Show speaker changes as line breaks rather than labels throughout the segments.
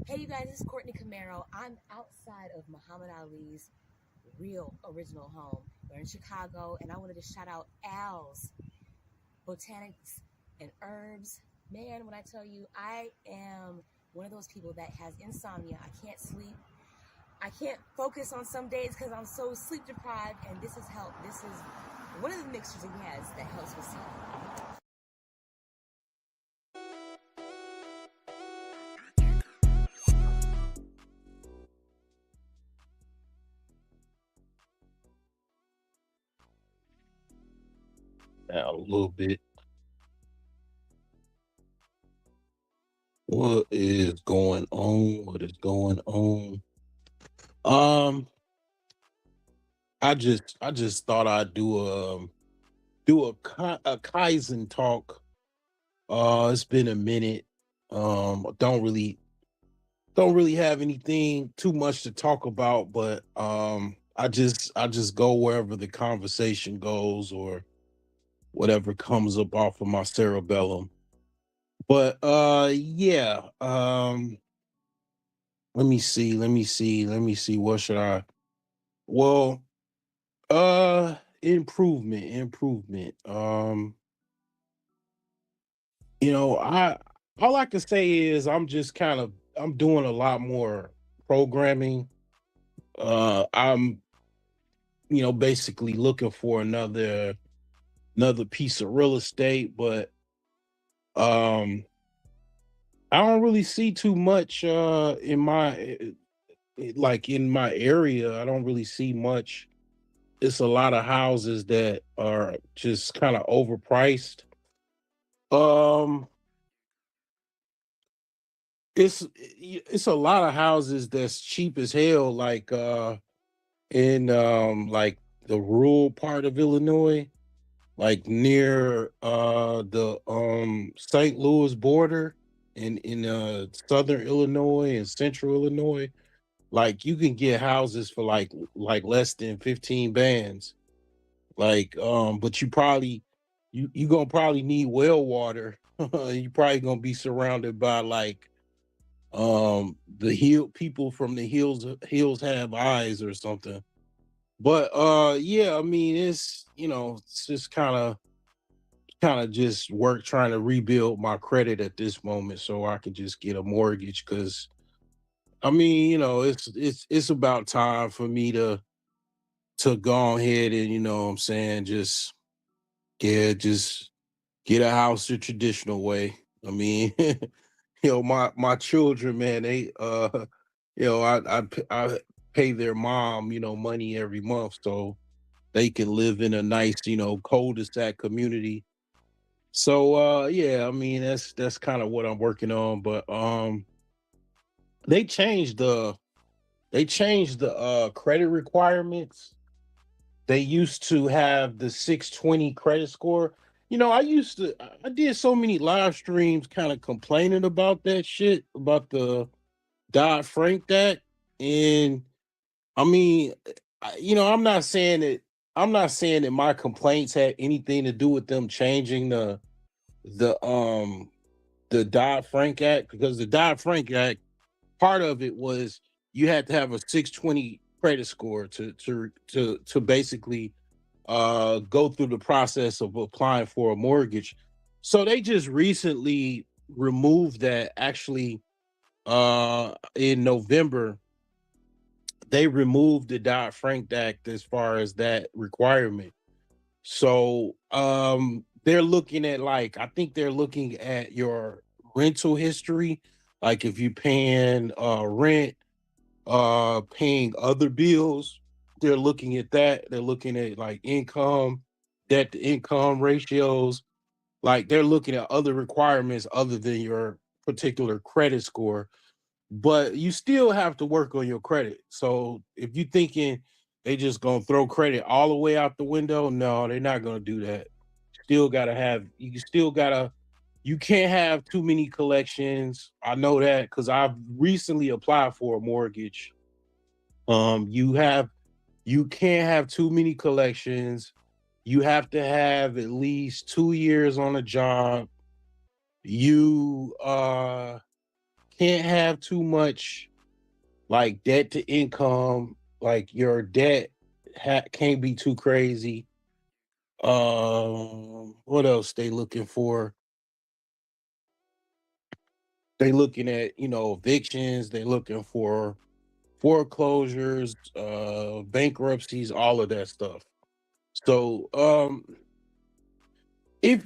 Hey, you guys, this is Courtney Camaro. I'm outside of Muhammad Ali's real original home. We're in Chicago, and I wanted to shout out Al's Botanics and Herbs. Man, when I tell you, I am one of those people that has insomnia. I can't sleep. I can't focus on some days because I'm so sleep deprived, and this has helped. This is one of the mixtures he has that helps with sleep.
Now a little bit. What is going on? What is going on? Um, I just thought I'd do a Kaizen talk. It's been a minute. Don't really have anything too much to talk about, but I just go wherever the conversation goes or whatever comes up off of my cerebellum. But yeah, let me see. What should I? Well, improvement. I all I can say is I'm doing a lot more programming. I'm basically looking for another piece of real estate, but um I don't really see too much like in my area. I don't really see much. It's a lot of houses that are just kind of overpriced. Um, it's a lot of houses that's cheap as hell, like in like the rural part of Illinois, like near the St. Louis border in southern Illinois and central Illinois. Like you can get houses for like less than 15 bands. Like, but you gonna probably need well water. You probably gonna be surrounded by like the hill people from the hills have eyes or something. But yeah, I mean it's just kind of just work trying to rebuild my credit at this moment so I can just get a mortgage because I mean, it's about time for me to go ahead and what I'm saying, just yeah, just get a house the traditional way. I mean, my children, man, they I pay their mom, money every month so they can live in a nice, cul-de-sac community. So yeah, I mean that's kind of what I'm working on. But they changed the they changed the credit requirements. They used to have the 620 credit score. I did so many live streams kind of complaining about that shit, about the Dodd-Frank Act. And I mean, I'm not saying that my complaints had anything to do with them changing the um the Dodd-Frank Act, because the Dodd-Frank Act, part of it was you had to have a 620 credit score to basically go through the process of applying for a mortgage. So they just recently removed that. Actually, in November, they removed the Dodd Frank Act as far as that requirement. So they're looking at, like, I think they're looking at your rental history, like if you paying rent, paying other bills. They're looking at that. They're looking at like income, debt to income ratios. Like they're looking at other requirements other than your particular credit score. But you still have to work on your credit. So if you thinking they just gonna throw credit all the way out the window, no, they're not gonna do that. Still gotta have you still gotta you can't have too many collections. I know that because I've recently applied for a mortgage. You can't have too many collections. You have to have at least 2 years on a job. You can't have too much like debt to income. Like your debt can't be too crazy. What else they looking for? They looking at, evictions. They looking for foreclosures, bankruptcies, all of that stuff. So, if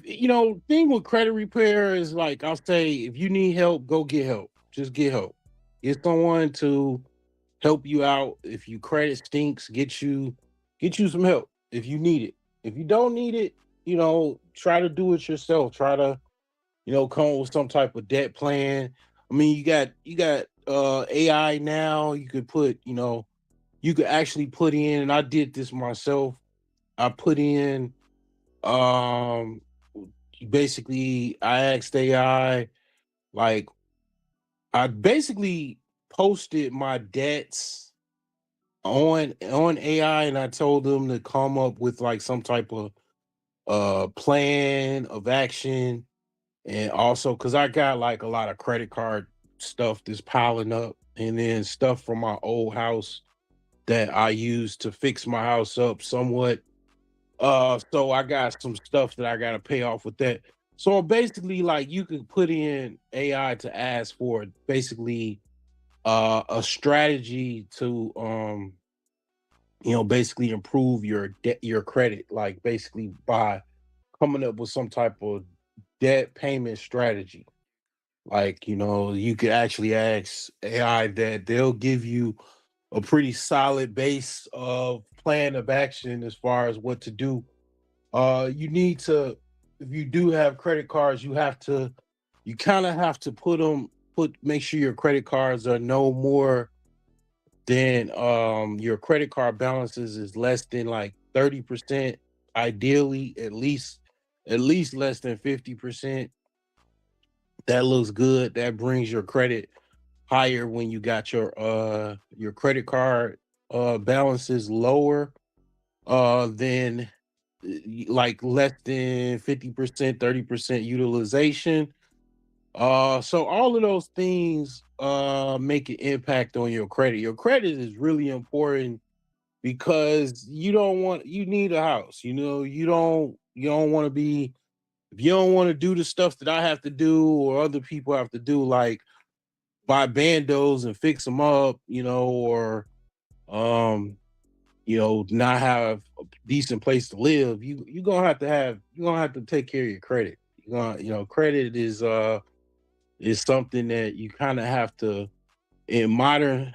thing with credit repair is like I'll say, if you need help, go get help. Just get help. Get someone to help you out. If you credit stinks, get you some help if you need it. If you don't need it, try to do it yourself. Try to, come up with some type of debt plan. I mean, you got AI now. You could put, you could actually put in, and I did this myself. I put in um basically I asked AI, like, I basically posted my debts on AI, and I told them to come up with like some type of plan of action. And also because I got like a lot of credit card stuff that's piling up, and then stuff from my old house that I used to fix my house up somewhat. So I got some stuff that I gotta pay off with that. So basically, like, you could put in AI to ask for basically a strategy to basically improve your credit, like basically by coming up with some type of debt payment strategy. Like, you could actually ask AI that they'll give you a pretty solid base of plan of action as far as what to do. You need to, if you do have credit cards, you kind of have to make sure your credit cards are no more than your credit card balances is less than like 30%, ideally at least less than 50%. That looks good. That brings your credit higher when you got your credit card balances lower than like less than 50%, 30% utilization. So all of those things make an impact on your credit. Your credit is really important because you need a house. You don't want to be, if you don't want to do the stuff that I have to do or other people have to do, like buy bandos and fix them up, or um, not have a decent place to live. You're gonna have to take care of your credit. Credit is something that you kind of have to, in modern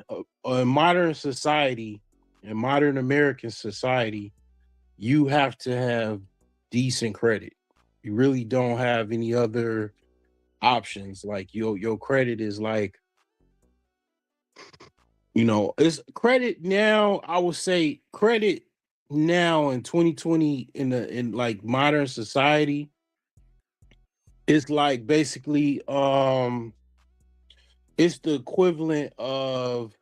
society, in modern American society, you have to have decent credit. You really don't have any other options. Like your credit is like, it's credit now. I would say credit now in 2020 in like modern society, it's like basically it's the equivalent of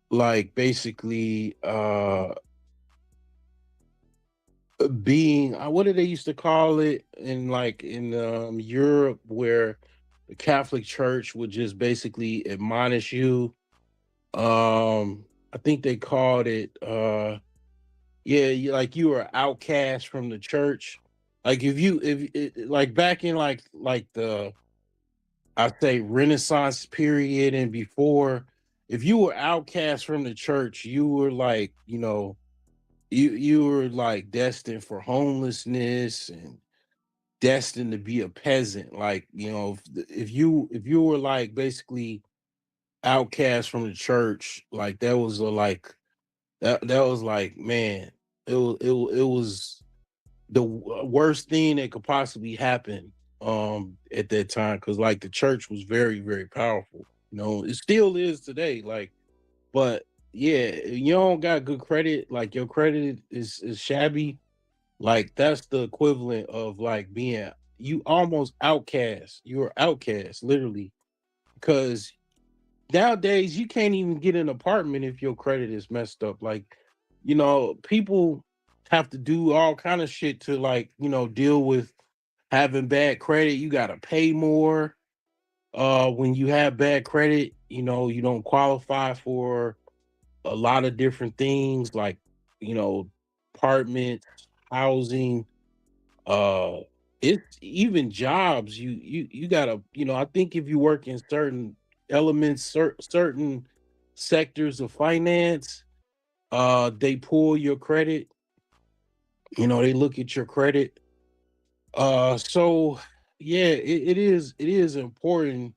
like basically being, what do they used to call it in like in Europe, where the Catholic Church would just basically admonish you. I think they called it yeah, like you were outcast from the church. Like like back in like the, I say, Renaissance period and before, if you were outcast from the church, you were like, you were like destined for homelessness and destined to be a peasant. Like, if you were like basically outcast from the church, like that was that was like, man, it was the worst thing that could possibly happen at that time, because like the church was very, very powerful. It still is today. Like, but yeah, you don't got good credit, like your credit is shabby. Like that's the equivalent of like being, you almost outcast. You're outcast, literally, because nowadays you can't even get an apartment if your credit is messed up. Like, people have to do all kind of shit to, like, deal with having bad credit. You gotta pay more. when you have bad credit, you don't qualify for a lot of different things like, you know, apartments, housing, uh it's even jobs. You gotta, I think if you work in certain elements, certain sectors of finance, they pull your credit, they look at your credit. So yeah, it is important,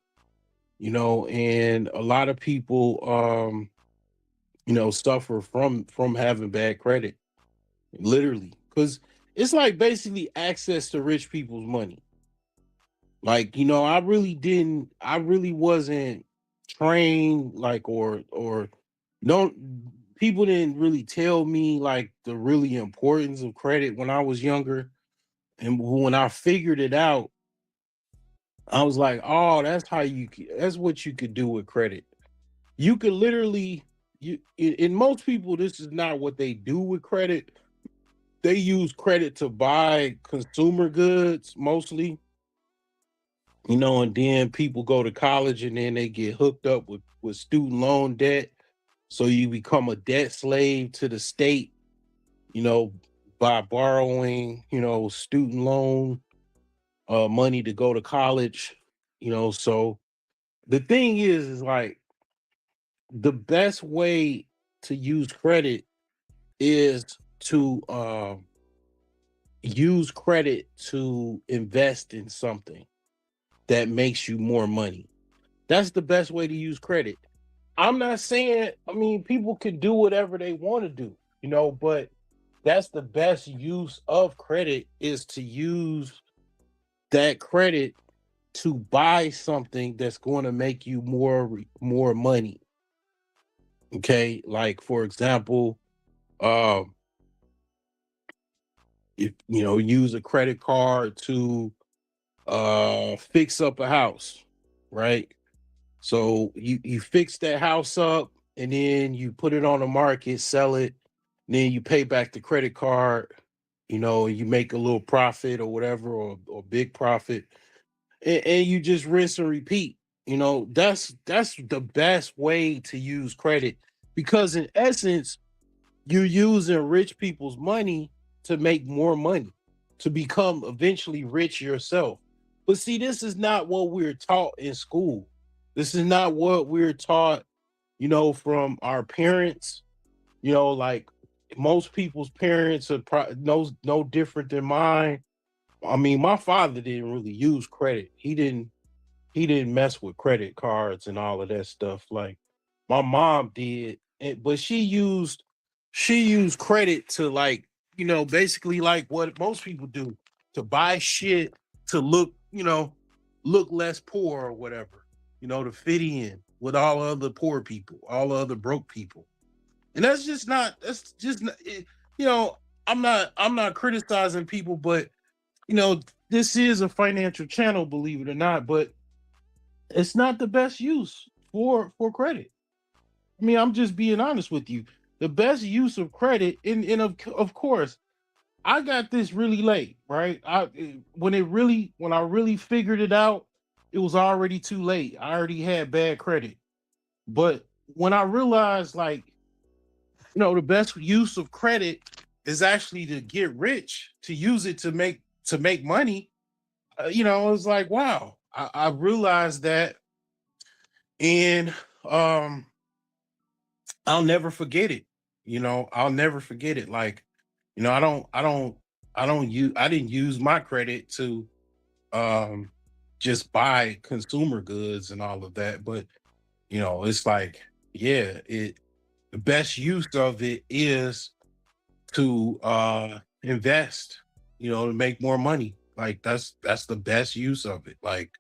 and a lot of people suffer from having bad credit, literally, because it's like basically access to rich people's money. Like, I really wasn't trained, like, or don't people didn't really tell me like the really importance of credit when I was younger. And when I figured it out, I was like, oh, that's what you could do with credit. You could literally, in most people, this is not what they do with credit. They use credit to buy consumer goods mostly, and then people go to college and then they get hooked up with student loan debt. So you become a debt slave to the state, you know, by borrowing, student loan money to go to college, So the thing is like the best way to use credit is to use credit to invest in something that makes you more money. That's the best way to use credit. I'm not saying, I mean, people can do whatever they want to do, but that's the best use of credit, is to use that credit to buy something that's going to make you more money. Okay? Like, for example, um if use a credit card to fix up a house, right? So you fix that house up and then you put it on the market, sell it, then you pay back the credit card, and you make a little profit or whatever, or big profit, and you just rinse and repeat. That's the best way to use credit, because in essence, you're using rich people's money to make more money, to become eventually rich yourself. But see, this is not what we're taught in school. This is not what we're taught, from our parents. Like, most people's parents are no different than mine. I mean, my father didn't really use credit. He didn't mess with credit cards and all of that stuff. Like, my mom did, but she used credit to, like, basically like what most people do, to buy shit to look less poor or whatever, to fit in with all other poor people, all other broke people. And you know, I'm not criticizing people, but this is a financial channel, believe it or not, but it's not the best use for credit. I mean, I'm just being honest with you. The best use of credit, and of course, I got this really late, right? When I really figured it out, it was already too late. I already had bad credit. But when I realized, like, the best use of credit is actually to get rich, to use it to make money. It was like, wow. I realized that, and um I'll never forget it. I'll never forget it. Like, I didn't use my credit to um just buy consumer goods and all of that. But it's like, yeah, the best use of it is to invest, to make more money. Like, that's the best use of it. Like,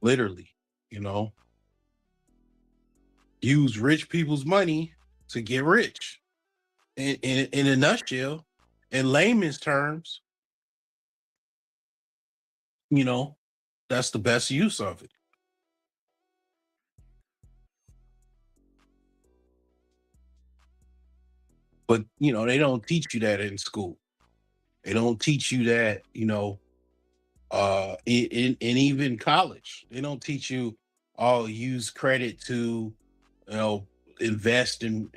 literally, you know, use rich people's money to get rich. In a nutshell, in layman's terms, you know, that's the best use of it. But they don't teach you that in school. They don't teach you that, in even college, they don't teach you, oh, use credit to, you know, invest in,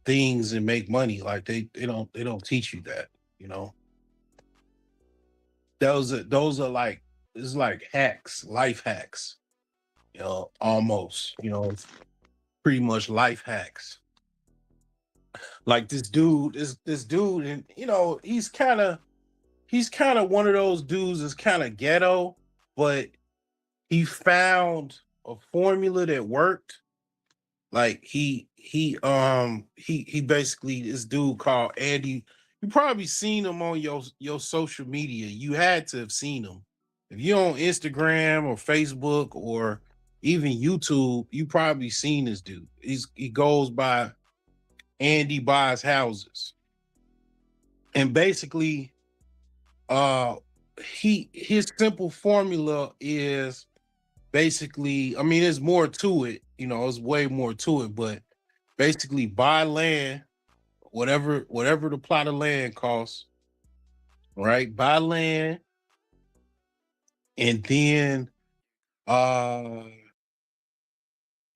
things and make money. Like they don't teach you that, you know. Those are like, it's like hacks, life hacks, almost, it's pretty much life hacks. Like this dude, and he's kind of one of those dudes that's kind of ghetto, but he found a formula that worked. Like he basically, this dude called Andy. You probably seen him on your social media. You had to have seen him. If you're on Instagram or Facebook or even YouTube, you probably seen this dude. He goes by Andy Buys Houses. And basically, uh his simple formula is basically, I mean, there's more to it, there's way more to it, but basically buy land, whatever the plot of land costs, right? Buy land, and then uh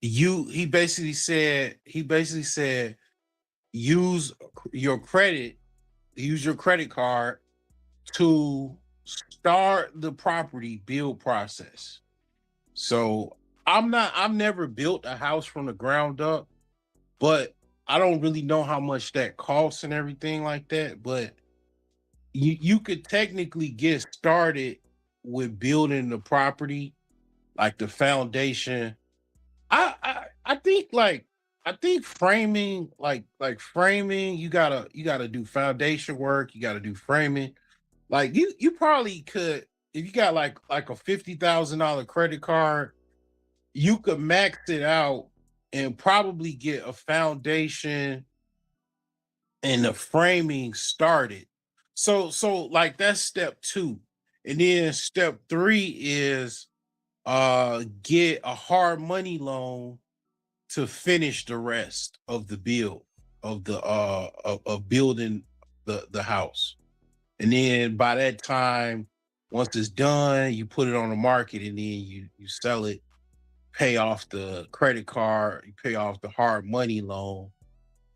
he basically said use your credit, use your credit card to start the property build process. So I've never built a house from the ground up, but I don't really know how much that costs and everything like that. But you could technically get started with building the property, like the foundation. I think, like, I think framing, like framing, you gotta do foundation work, you gotta do framing. Like you probably could, if you got like a $50,000 credit card, you could max it out and probably get a foundation and the framing started. So like that's step two. And then step three is get a hard money loan to finish the rest of the build of building the house. And then by that time, once it's done, you put it on the market, and then you sell it, pay off the credit card, you pay off the hard money loan,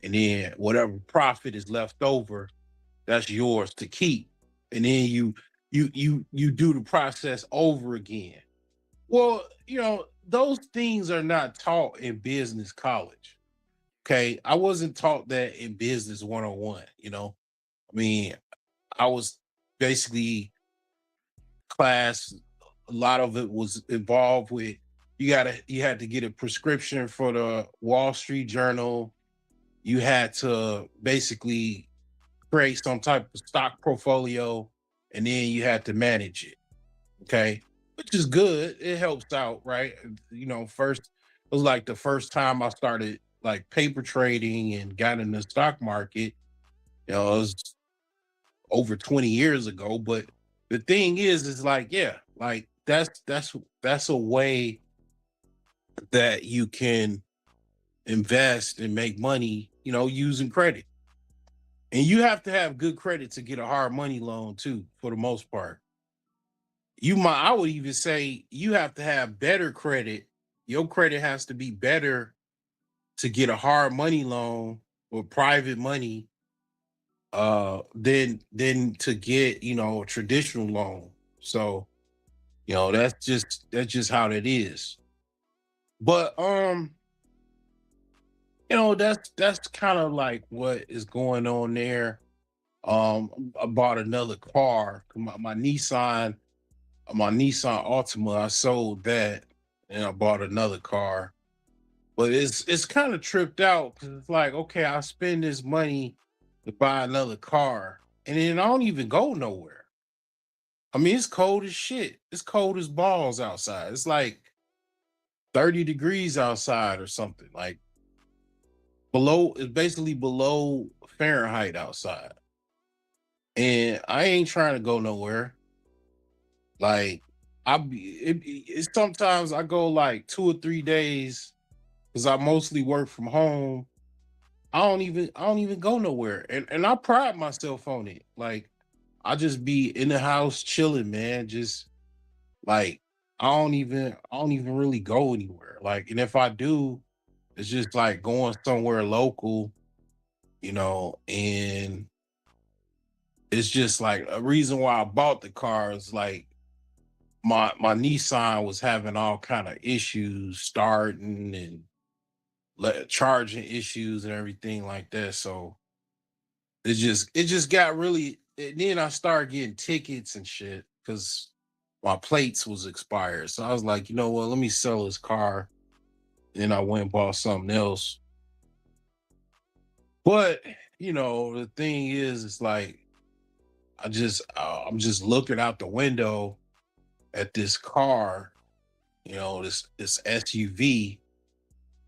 and then whatever profit is left over, that's yours to keep. And then you do the process over again. Well, those things are not taught in business college. Okay. I wasn't taught that in business 101, I mean, I was basically class, a lot of it was involved with, you had to get a prescription for the Wall Street Journal. You had to basically create some type of stock portfolio, and then you had to manage it. Okay. Which is good. It helps out, right? First, it was like the first time I started like paper trading and got in the stock market. It was over 20 years ago. But the thing is like, yeah, like that's a way that you can invest and make money, using credit. And you have to have good credit to get a hard money loan too, for the most part. I would even say you have to have better credit. Your credit has to be better to get a hard money loan or private money, than to get, a traditional loan. So, that's just how that is. But that's kind of like what is going on there. I bought another car. My Nissan Altima, I sold that and I bought another car. But it's kind of tripped out because it's like, okay, I spend this money to buy another car, and then I don't even go nowhere. I mean, it's cold as shit. It's cold as balls outside. It's like 30 degrees outside or something. Like it's basically below Fahrenheit outside. And I ain't trying to go nowhere. Like it's sometimes I go like 2 or 3 days because I mostly work from home. I don't even go nowhere. And I pride myself on it. Like I just be in the house chilling, man. Just like I don't even really go anywhere. Like, and if I do, it's just like going somewhere local, and it's just like a reason why I bought the car is like my Nissan was having all kind of issues starting and charging issues and everything like that. So it just got really. And then I started getting tickets and shit because my plates was expired. So I was like, you know what? Let me sell this car. Then I went and bought something else. But the thing is, it's like I'm just looking out the window at this car, this SUV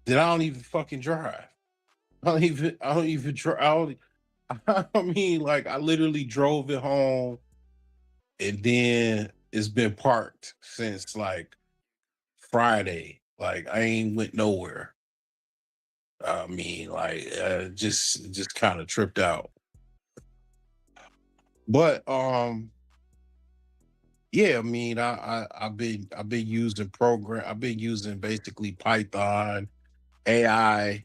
that I don't even fucking drive. I don't even drive. I mean, like I literally drove it home and then it's been parked since like Friday. Like I ain't went nowhere. I mean, like just kind of tripped out. But yeah, I mean, I've been using I've been using basically Python, AI,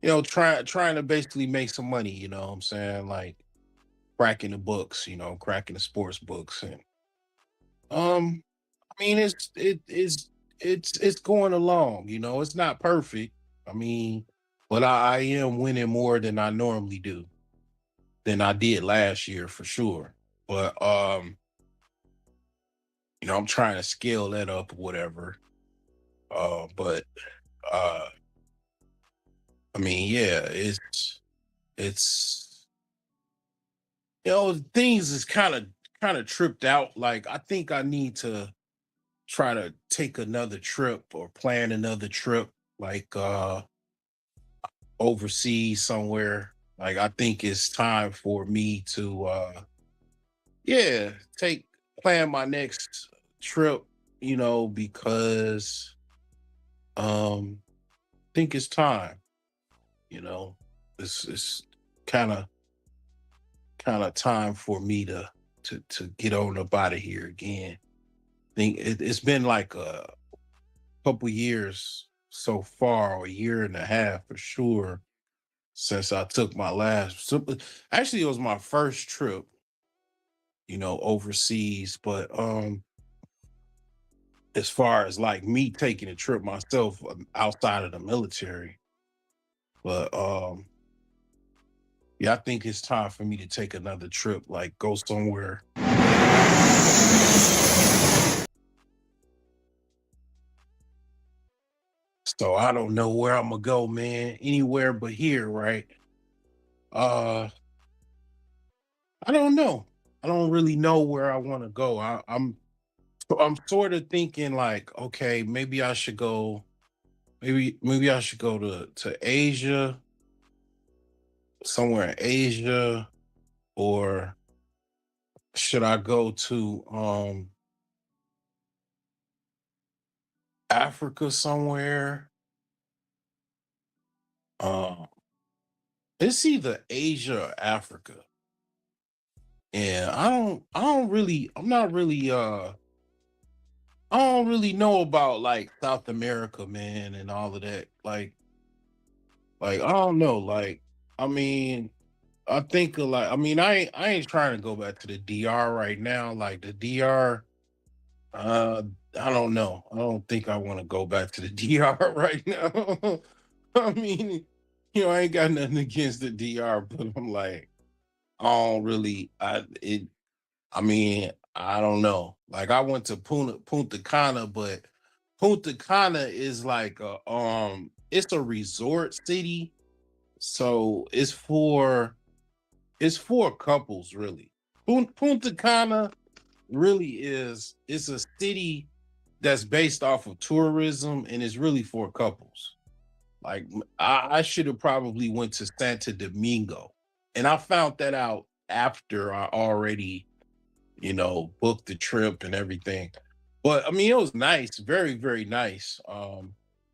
trying to basically make some money, what I'm saying? Like cracking the books, cracking the sports books. And um I mean it's going along, it's not perfect. I mean, but I am winning more than I normally do, than I did last year for sure. But I'm trying to scale that up or whatever. But uh I mean, yeah, it's things is kind of tripped out. Like I think I need to try to take another trip or plan another trip, like overseas somewhere. Like I think it's time for me to yeah, take plan my next trip, because think it's time, you know. It's kind of time for me to get on up out of here again. Think it's been like a couple years so far, or a year and a half for sure, since I took my last. Actually, it was my first trip, overseas. But as far as like me taking a trip myself, outside of the military, but yeah, I think it's time for me to take another trip, like go somewhere. So I don't know where I'm gonna go, man. Anywhere but here, right? Uh, I don't know. I don't really know where I want to go. I'm sort of thinking like, okay, maybe I should go. Maybe I should go to Asia, somewhere in Asia, or should I go to Africa somewhere? Uh, it's either Asia or Africa. And I don't really know about like South America, man, and all of that. Like I don't know. Like, I mean, I think like I ain't trying to go back to the DR right now. Like the DR, uh, I don't know. I don't think I want to go back to the DR right now. I mean, I ain't got nothing against the DR, but I'm like, I don't really. I mean, I don't know. Like I went to Punta Cana, but Punta Cana is like it's a resort city. So it's for couples really. Punta Cana really is it's a city that's based off of tourism and it's really for couples. Like I should have probably went to Santo Domingo. And I found that out after I already booked the trip and everything. But I mean, it was nice, very, very nice.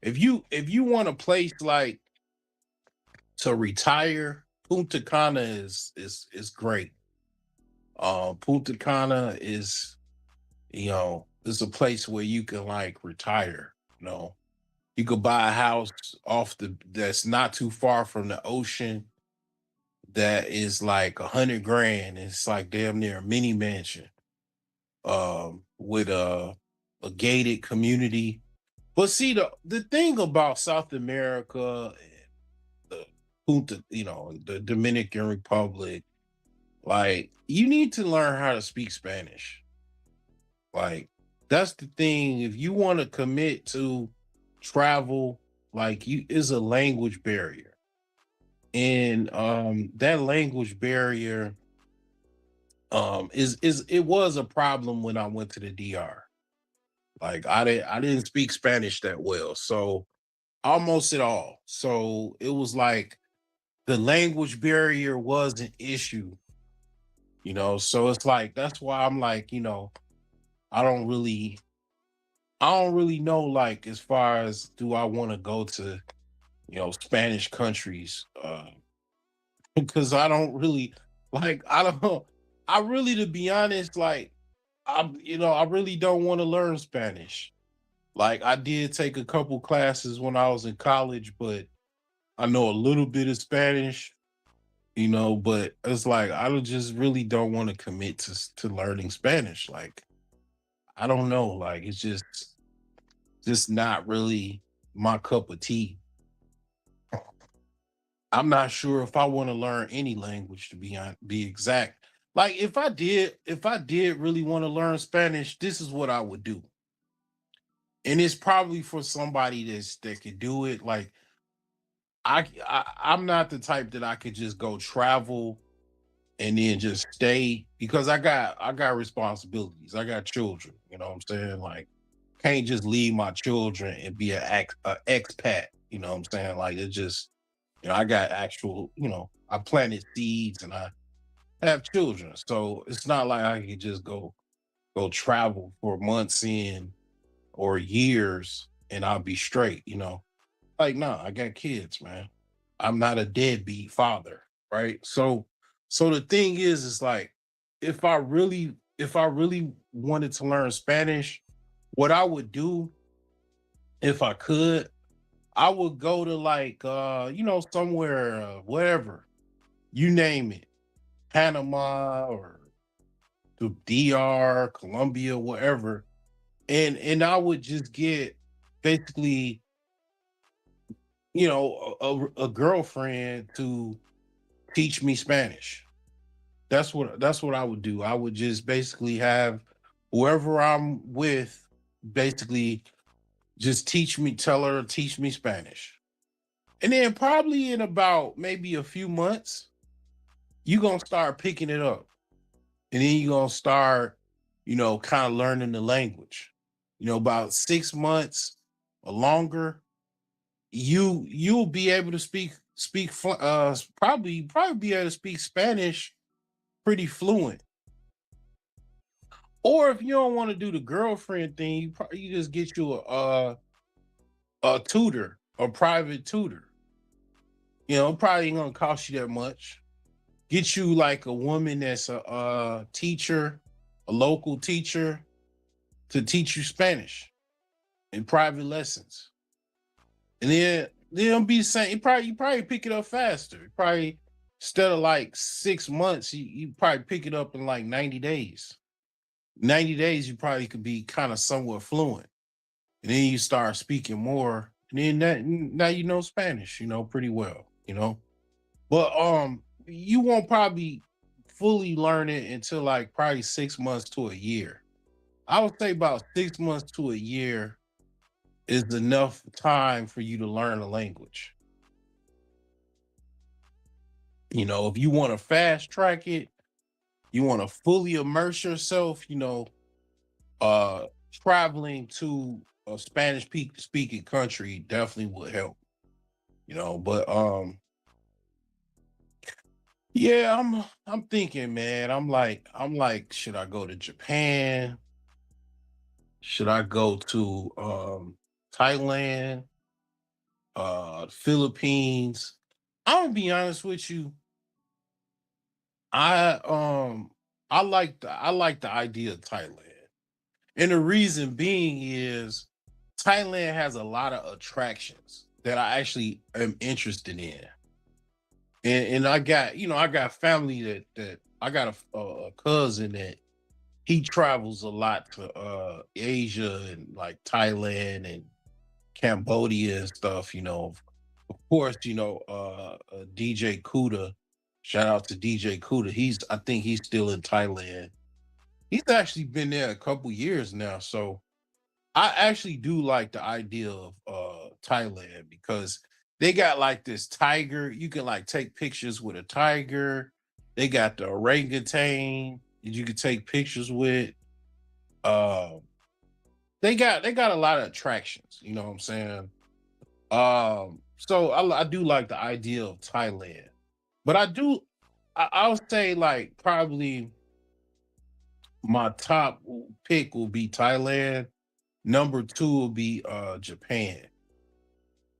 If you want a place like to retire, Punta Cana is great. Punta Cana is, is a place where you can like retire. You could buy a house off the that's not too far from the ocean that is like 100 grand. It's like damn near a mini mansion. With a gated community. But see, the thing about South America, the Punta, the Dominican Republic, like you need to learn how to speak Spanish. Like that's the thing. If you want to commit to travel, like you is a language barrier. And that language barrier is it was a problem when I went to the DR. Like I didn't speak Spanish that well. So almost at all. So it was like the language barrier was an issue. So it's like that's why I'm like, I don't really I don't really know like as far as do I want to go to, Spanish countries because I don't really like I don't know. I really to be honest like I really don't want to learn Spanish. Like I did take a couple classes when I was in college, but I know a little bit of Spanish, but it's like just really don't want to commit to learning Spanish. Like I don't know, like it's just not really my cup of tea. I'm not sure if I want to learn any language to be exact. Like if I did really want to learn Spanish, this is what I would do. And it's probably for somebody that could do it. Like I'm not the type that I could just go travel and then just stay because I got responsibilities. I got children. You know what I'm saying? Like can't just leave my children and be a expat. You know what I'm saying? Like it just I got actual. I planted seeds and I have children, so it's not like I could just go travel for months in or years and I'll be straight. Like nah, I got kids, man. I'm not a deadbeat father, right? So the thing is like if I really wanted to learn Spanish, what I would do if I could, I would go to like somewhere wherever, you name it, Panama or the DR, Colombia, wherever, and I would just get basically a girlfriend to teach me Spanish. That's what I would do. I would just basically have whoever I'm with basically just tell her teach me Spanish. And then probably in about maybe a few months, you're gonna start picking it up. And then you're gonna start, kind of learning the language. About 6 months or longer, you'll be able to probably be able to speak Spanish pretty fluent. Or if you don't want to do the girlfriend thing, you just get you a tutor, a private tutor. It probably ain't gonna cost you that much. Get you like a woman that's a teacher, a local teacher to teach you Spanish in private lessons. And then they'll be saying you probably pick it up faster. Probably instead of like 6 months, you probably pick it up in like 90 days. 90 days, you probably could be kind of somewhat fluent. And then you start speaking more. And then now you know Spanish, pretty well, But you won't probably fully learn it until like probably 6 months to a year. I would say about 6 months to a year is enough time for you to learn a language. If you want to fast track it, you want to fully immerse yourself, uh traveling to a Spanish speaking country definitely would help. But yeah, I'm thinking, man. I'm like, should I go to Japan? Should I go to Thailand, Philippines? I'm gonna be honest with you. I I like the idea of Thailand. And the reason being is Thailand has a lot of attractions that I actually am interested in. And I got, I got family that I got a cousin that he travels a lot to Asia and like Thailand and Cambodia and stuff, Of course, DJ Kuda. Shout out to DJ Kuda. I think he's still in Thailand. He's actually been there a couple years now. So I actually do like the idea of Thailand because they got like this tiger. You can like take pictures with a tiger. They got the orangutan that you can take pictures with. Uh, they got a lot of attractions. You know what I'm saying? So I do like the idea of Thailand, but I'll say like probably my top pick will be Thailand. Number two will be Japan.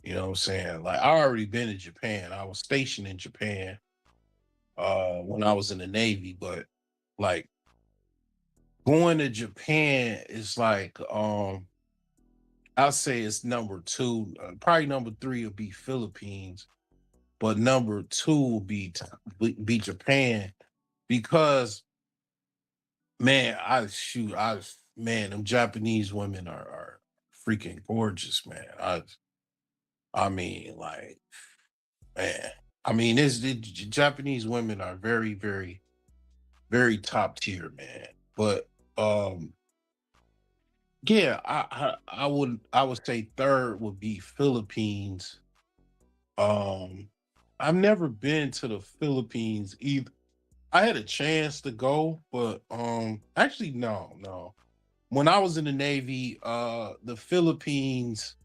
You know what I'm saying? Like I already been to Japan. I was stationed in Japan when I was in the Navy, but like going to Japan is like I'll say it's number two. Probably number three will be Philippines, but number two will be Japan because man, them Japanese women are freaking gorgeous, man. I mean, like, man, I mean, Japanese women are very, very, very top tier, man. But yeah, I would say third would be Philippines. Um, I've never been to the Philippines either. I had a chance to go, but actually no. When I was in the Navy, the Philippines,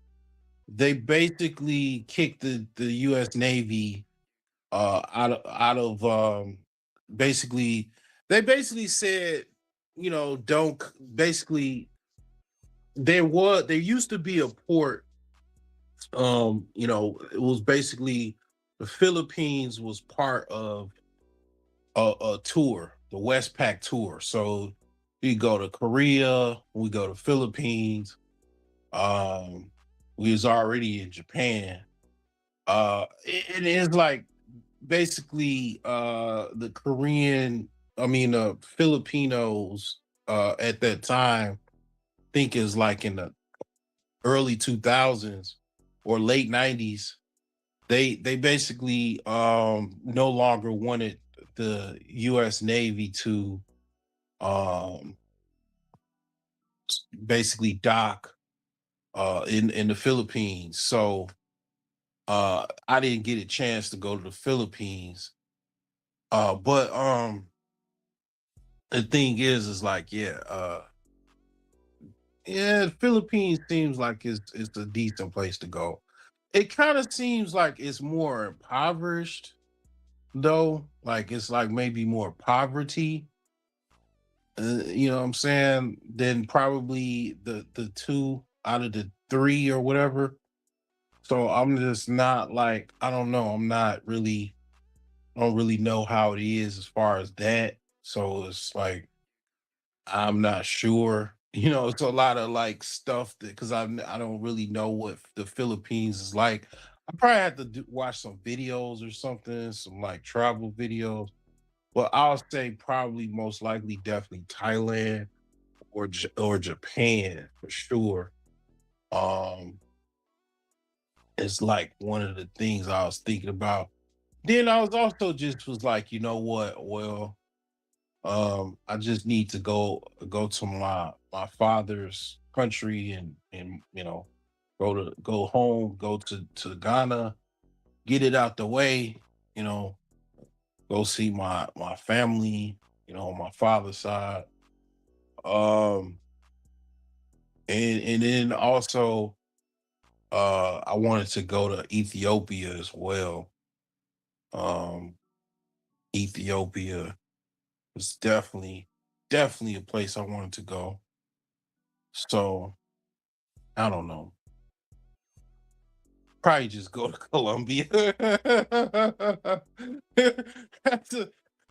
they basically kicked the US Navy out of basically they basically said, don't basically there used to be a port, it was basically the Philippines was part of a tour, the Westpac tour. So we go to Korea, we go to Philippines, um, we was already in Japan. It is like basically the Korean, I mean Filipinos at that time, think is like in the early 2000s or late 90s. They basically no longer wanted the US Navy to um basically dock in the Philippines. So I didn't get a chance to go to the Philippines. But the thing is like yeah, the Philippines seems like it's a decent place to go. It kind of seems like it's more impoverished though. Like it's like maybe more poverty, you know what I'm saying, than probably the two out of the three or whatever. So I'm just not like, I don't know. I don't really know how it is as far as that. So it's like I'm not sure. It's a lot of like stuff that because I don't really know what the Philippines is like. I probably have to watch some videos or something, some like travel videos. But I'll say probably most likely definitely Thailand or Japan for sure. Um, it's like one of the things I was thinking about. Then I was also just was like, you know what? Well, I just need to go to my father's country and go home, go to Ghana, get it out the way, you know, go see my family, on my father's side. Um and then also I wanted to go to Ethiopia as well. Um Ethiopia was definitely a place I wanted to go. So I don't know. Probably just go to Colombia.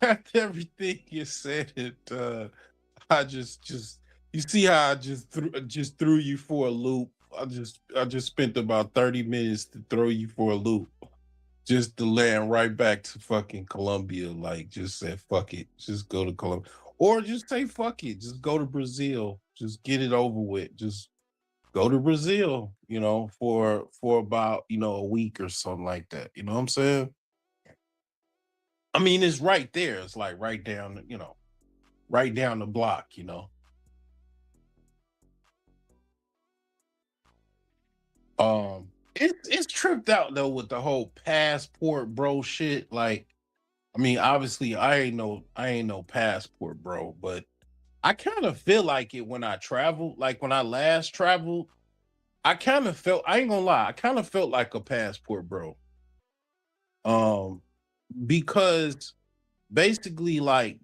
after everything you said, I just you see how I just threw you for a loop. I just spent about 30 minutes to throw you for a loop, just to land right back to fucking Colombia. Like, just said fuck it, just go to Colombia, or just say fuck it, just go to Brazil, just get it over with, just go to Brazil, for about a week or something like that. You know what I'm saying? I mean, it's right there. It's like right down, right down the block. It's tripped out though with the whole passport bro shit. Like, I mean, obviously I ain't no passport bro, but I kind of feel like it when I travel. Like when I last traveled, I kind of felt, I ain't gonna lie, I kind of felt like a passport bro. Um, because basically, like,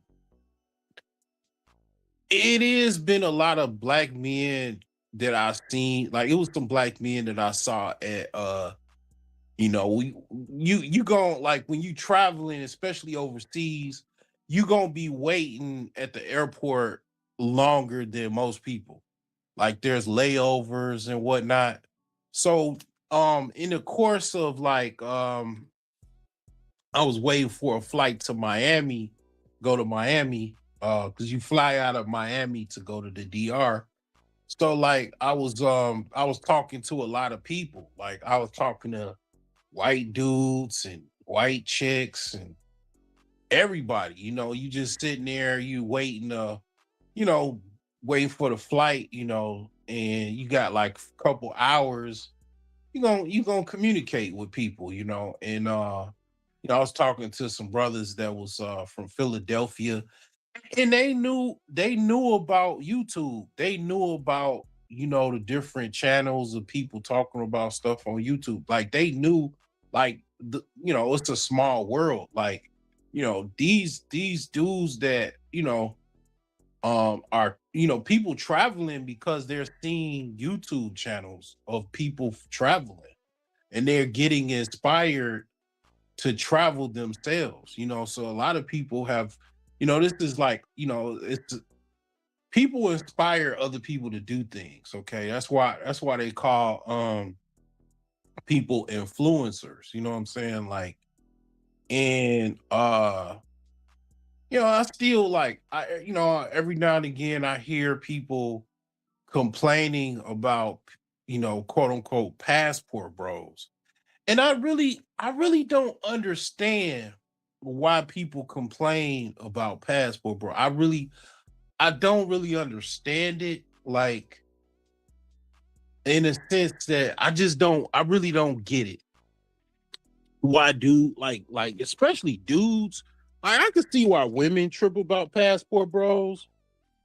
it has been a lot of black men that I've seen. Like, it was some black men that I saw at we you going, like, when you traveling, especially overseas, you gonna be waiting at the airport longer than most people. Like, there's layovers and whatnot. So in the course of, like, I was waiting for a flight to Miami, go to Miami, because you fly out of Miami to go to the DR. So, like, I was talking to a lot of people. Like, I was talking to white dudes and white chicks and everybody. You just sitting there, you waiting, you know, waiting for the flight, and you got like a couple hours. You gonna communicate with people, and I was talking to some brothers that was from Philadelphia, and they knew about YouTube. They knew about, the different channels of people talking about stuff on YouTube. Like, they knew, like, it's a small world. Like, these dudes that, are, people traveling because they're seeing YouTube channels of people traveling, and they're getting inspired to travel themselves. So a lot of people have, this is like, it's people inspire other people to do things. Okay, that's why they call people influencers. You know what I'm saying? Like, and I still, like, every now and again I hear people complaining about, quote unquote passport bros. And I really don't understand why people complain about passport bro. I don't really understand it, like, in a sense that I really don't get it. Why do, like, especially dudes, like, I can see why women trip about passport bros,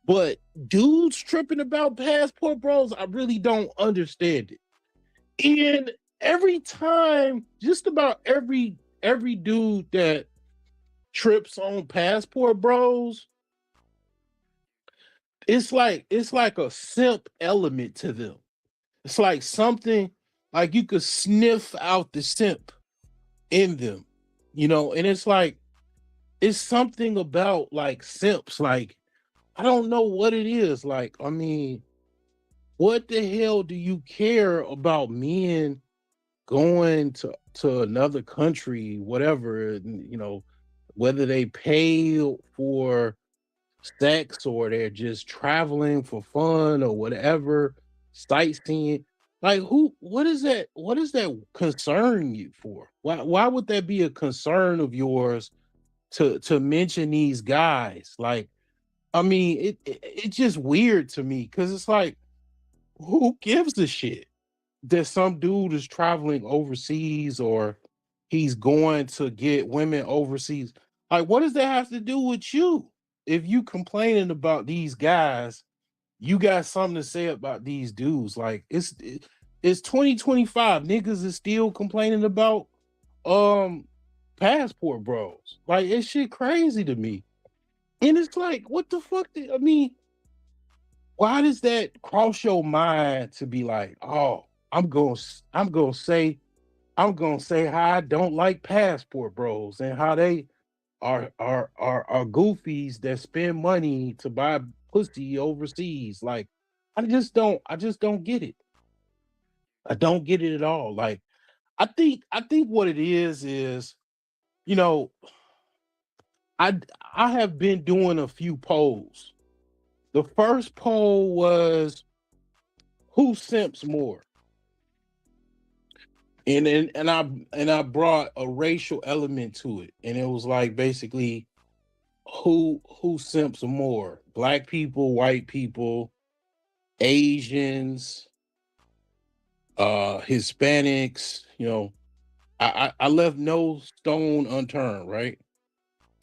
but dudes tripping about passport bros, I really don't understand it. And every time, just about every dude that trips on passport bros, it's like a simp element to them. It's like something, like, you could sniff out the simp in them, and it's like, it's something about, like, simps. Like, I don't know what it is. Like, I mean, what the hell do you care about men going to another country, whatever, and, whether they pay for sex or they're just traveling for fun or whatever, sightseeing. Like, what is that concern you for? Why would that be a concern of yours to mention these guys? Like, I mean, it's just weird to me, because it's like, who gives a shit that some dude is traveling overseas, or he's going to get women overseas? Like, what does that have to do with you? If you complaining about these guys, you got something to say about these dudes. Like, it's 2025. Niggas is still complaining about um passport bros. Like, it's shit crazy to me. And it's like, what the fuck? I mean, why does that cross your mind to be like, oh, I'm gonna say how I don't like passport bros, and how they are goofies that spend money to buy pussy overseas. Like, I just don't get it. I don't get it at all. Like, I think what it is, you know, I I have been doing a few polls. The first poll was who simps more, and I brought a racial element to it, and it was like basically who simps more, black people, white people, Asians, Hispanics. I left no stone unturned, right?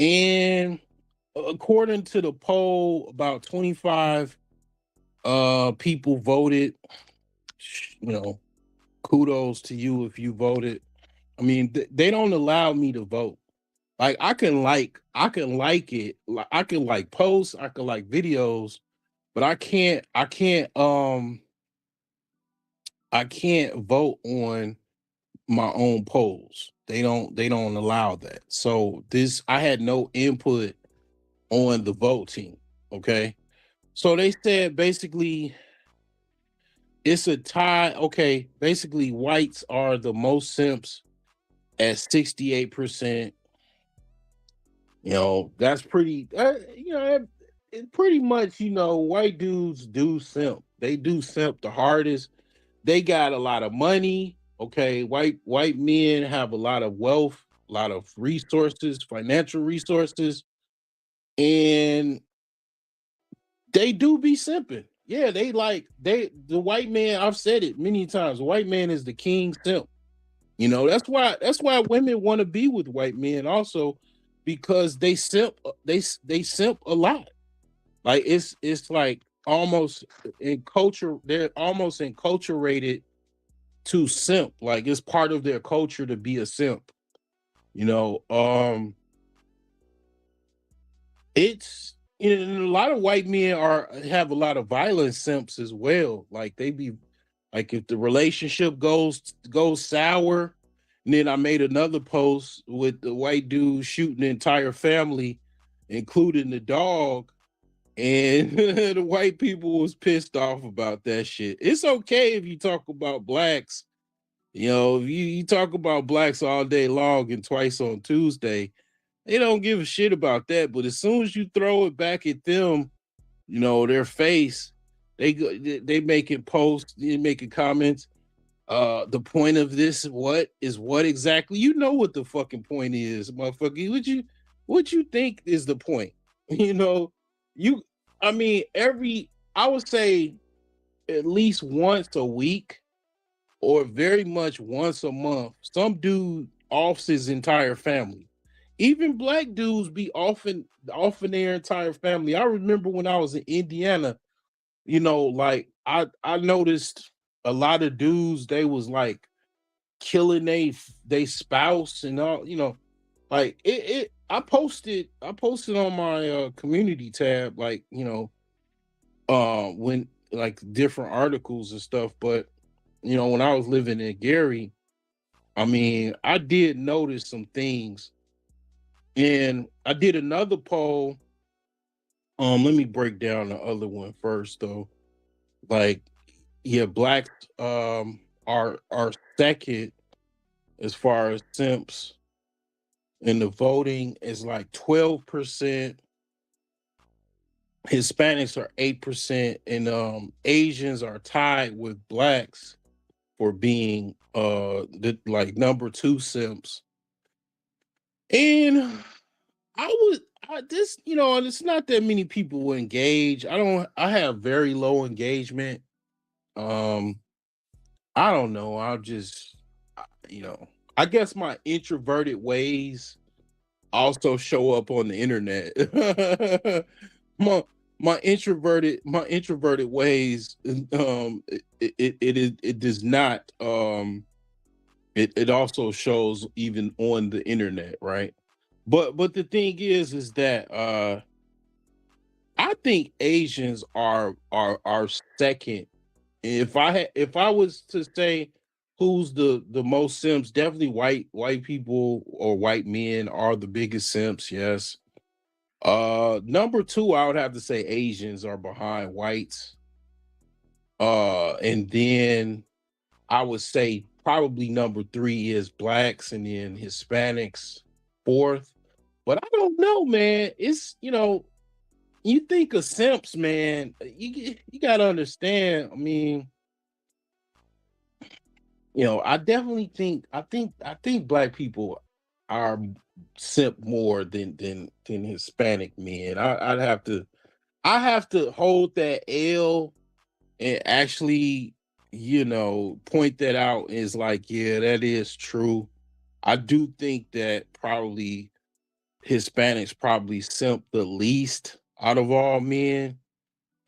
And according to the poll, about 25 people voted. you know Kudos to you if you voted. I mean, they don't allow me to vote. Like, I can like it. Like, I can like posts, I can like videos, but I can't vote on my own polls. They don't allow that. So this I had no input on the voting. Okay. So they said basically it's a tie. Okay, basically whites are the most simps at 68%. That's pretty. It pretty much. White dudes do simp. They do simp the hardest. They got a lot of money. Okay, white men have a lot of wealth, a lot of resources, financial resources, and they do be simping. Yeah, the white man. I've said it many times. The white man is the king simp. That's why women want to be with white men also, because they simp. They simp a lot. Like, it's like almost in culture. They're almost enculturated to simp. Like, it's part of their culture to be a simp. You know, it's and a lot of white men are have a lot of violent simps as well. Like, they be like, if the relationship goes sour, and then I made another post with the white dude shooting the entire family, including the dog, and the white people was pissed off about that shit. It's okay if you talk about blacks. If you talk about blacks all day long and twice on Tuesday, they don't give a shit about that. But as soon as you throw it back at them, their face, they making posts, they making comments. The point of this, what exactly? You know what the fucking point is, motherfucker. What you think is the point? You know, you I mean, I would say at least once a week, or very much once a month, some dude offs his entire family. Even black dudes be offing their entire family. I remember when I was in Indiana, like, I noticed a lot of dudes, they was like killing they spouse and all. Like, I posted on my community tab, like, when, like, different articles and stuff. But when I was living in Gary, I mean, I did notice some things. And I did another poll. Let me break down the other one first, though. Like, yeah, blacks are second as far as simps, and the voting is like 12%. Hispanics are 8%, and Asians are tied with blacks for being like number two simps. And I would this, and it's not that many people will engage. I have very low engagement. Um, I don't know. You know, I guess my introverted ways also show up on the internet. my my introverted ways, it does not, it also shows even on the internet, right? But the thing is that I think Asians are second. If I was to say who's the most simps? Definitely white people or white men are the biggest simps. Yes. Number two, I would have to say Asians are behind whites. And then I would say probably number three is blacks, and then Hispanics fourth. But I don't know, man. It's you think of simps, man. You gotta understand. I mean, I definitely think black people are simp more than Hispanic men. I have to hold that L and actually, point that out is like, yeah, that is true. I do think that probably Hispanics probably simp the least out of all men.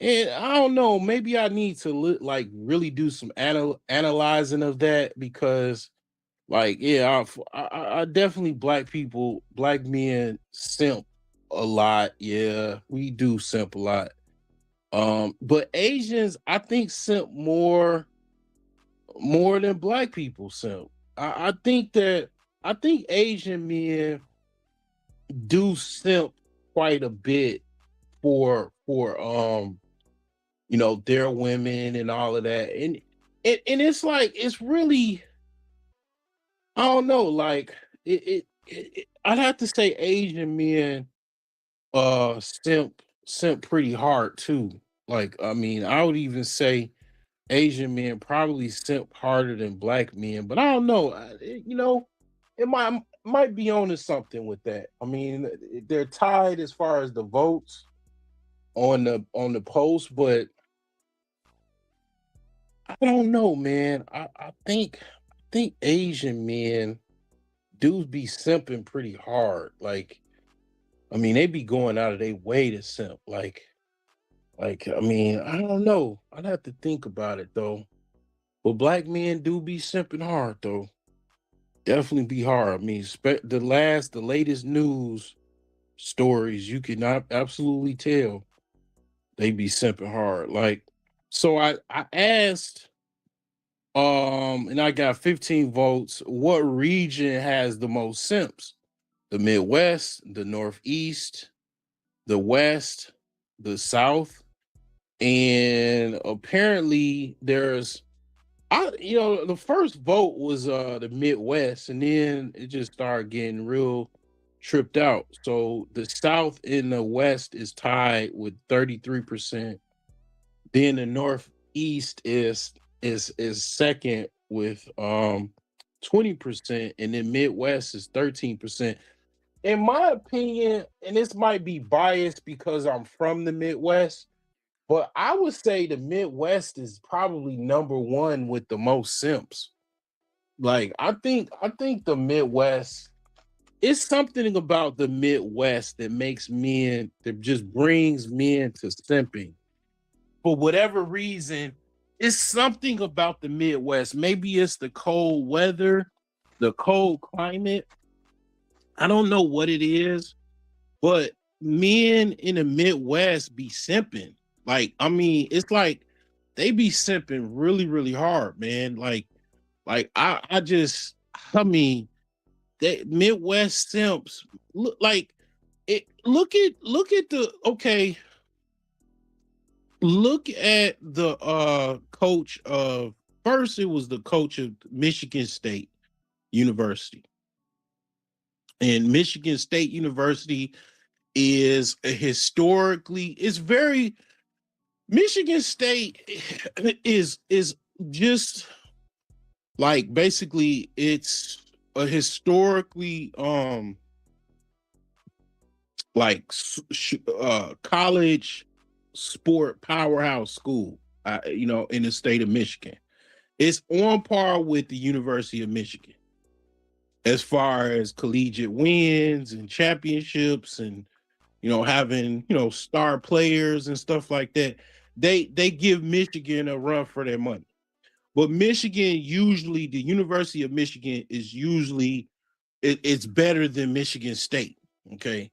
And I don't know, maybe I need to like really do some analyzing of that because, like, yeah, I definitely black men simp a lot. Yeah, we do simp a lot. But Asians, I think simp more than black people simp. I think Asian men do simp quite a bit for their women and all of that. And it's like it's really, I don't know, like I'd have to say Asian men simp pretty hard too. Like, I mean, I would even say Asian men probably simp harder than black men, but I don't know. It might be on to something with that. I mean, they're tied as far as the votes on the post, but I don't know, man. I think Asian men do be simping pretty hard. Like, I mean, they be going out of their way to simp. Like, I mean, I don't know. I'd have to think about it though. But black men do be simping hard though. Definitely be hard. I mean, the latest news stories, you can not absolutely tell they be simping hard. Like, so I asked, and I got 15 votes. What region has the most simps? The Midwest, the Northeast, the West, the South, and apparently the first vote was the Midwest, and then it just started getting real tripped out. So the South and the West is tied with 33%. Then the Northeast is second with 20%, and then Midwest is 13%. In my opinion, and this might be biased because I'm from the Midwest, but I would say the Midwest is probably number one with the most simps. Like, I think the Midwest, it's something about the Midwest that just brings men to simping. For whatever reason, it's something about the Midwest. Maybe it's the cold weather, the cold climate. I don't know what it is, but men in the Midwest be simping. Like, I mean, it's like they be simping really, really hard, man. Like I mean, they Midwest simps look like it. Look at the okay. Look at the coach of first. It was the coach of Michigan State University, and Michigan State University is a historically it's very Michigan State is just like basically it's a historically like college sport powerhouse school, in the state of Michigan. It's on par with the University of Michigan as far as collegiate wins and championships and having star players and stuff like that. They give Michigan a run for their money. But Michigan usually, the University of Michigan is usually it's better than Michigan State. Okay,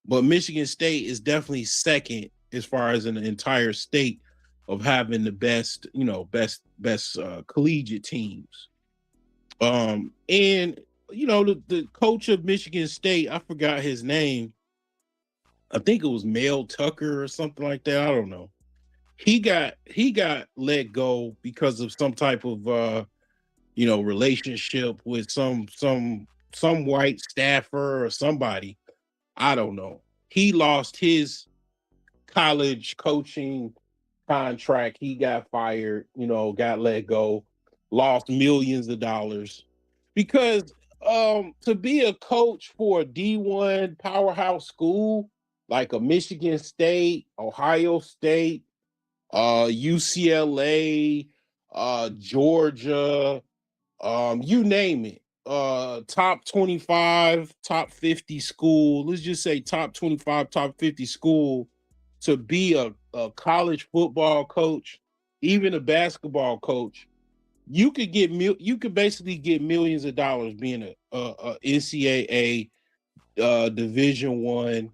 but Michigan State is definitely second as far as an entire state of having the best collegiate teams. And the coach of Michigan State, I forgot his name. I think it was Mel Tucker or something like that. I don't know. He got let go because of some type of relationship with some white staffer or somebody. I don't know. He lost his college coaching contract. He got fired, got let go, lost millions of dollars because to be a coach for a D1 powerhouse school like a Michigan State, Ohio State, UCLA, Georgia, you name it. Top 25, top 50 school. Let's just say top 25, top 50 school to be a college football coach, even a basketball coach. You could basically get millions of dollars being a NCAA Division One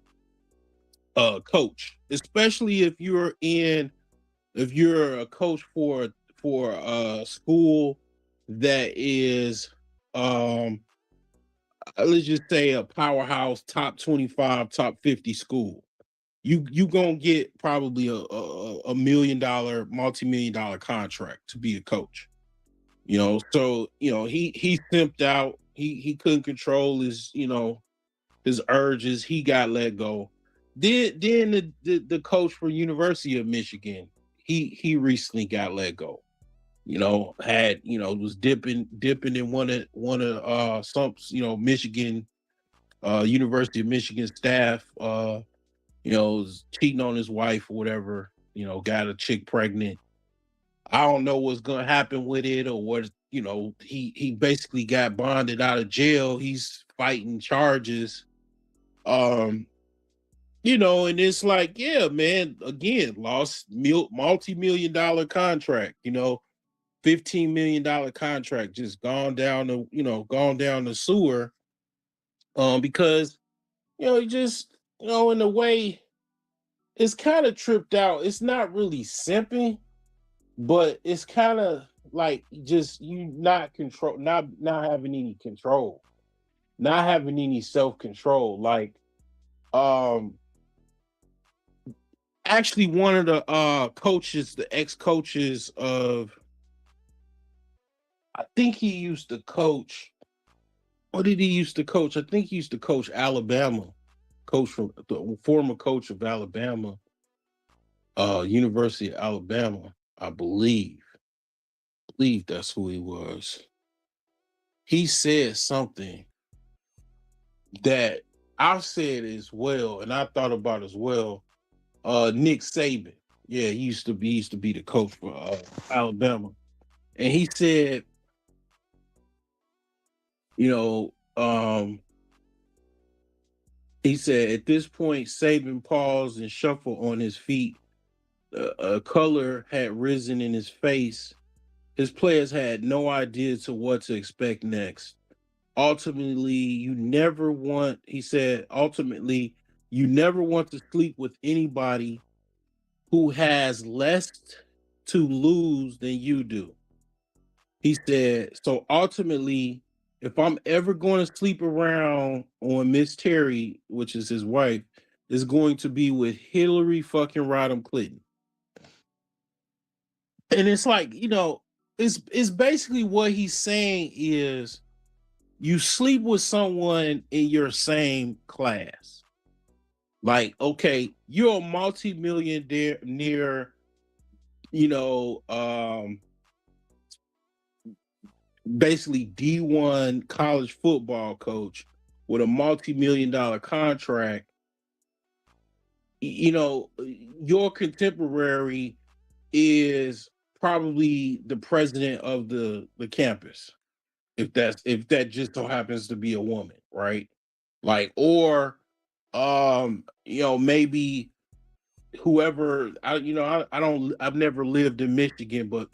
coach, especially if you're a coach for a school that is let's just say a powerhouse top 25 top 50 school. You gonna get probably a $1 million multi-million dollar contract to be a coach. So he simped out. He couldn't control his urges. He got let go. Then the coach for University of Michigan, he recently got let go. Had was dipping in one of some Michigan University of Michigan staff was cheating on his wife or whatever, got a chick pregnant. I don't know what's gonna happen with it or what, he basically got bonded out of jail. He's fighting charges. Um, and it's like, yeah, man, again, lost multi-million dollar contract, $15 million contract just gone down the sewer. Because you just in a way it's kind of tripped out. It's not really simping, but it's kind of like just you not control, not having any control, not having any self control. Like, um, actually, one of the coaches, the ex coaches of, I think he used to coach. What did he used to coach? I think he used to coach Alabama, coach from the former coach of Alabama, University of Alabama, I believe that's who he was. He said something that I've said as well, and I thought about as well. Nick Saban, yeah, he used to be the coach for Alabama, and he said, you know, he said at this point, Saban paused and shuffled on his feet. A color had risen in his face. His players had no idea to what to expect next. Ultimately, he said, ultimately, you never want to sleep with anybody who has less to lose than you do. He said, so ultimately, if I'm ever going to sleep around on Miss Terry, which is his wife, is going to be with Hillary fucking Rodham Clinton. And it's like, it's basically what he's saying is you sleep with someone in your same class. Like, okay, you're a multi-millionaire near, you know, basically D1 college football coach with a multi-million dollar contract. Your contemporary is probably the president of the campus, if that just so happens to be a woman, right? Like, or maybe whoever I don't I've never lived in Michigan, but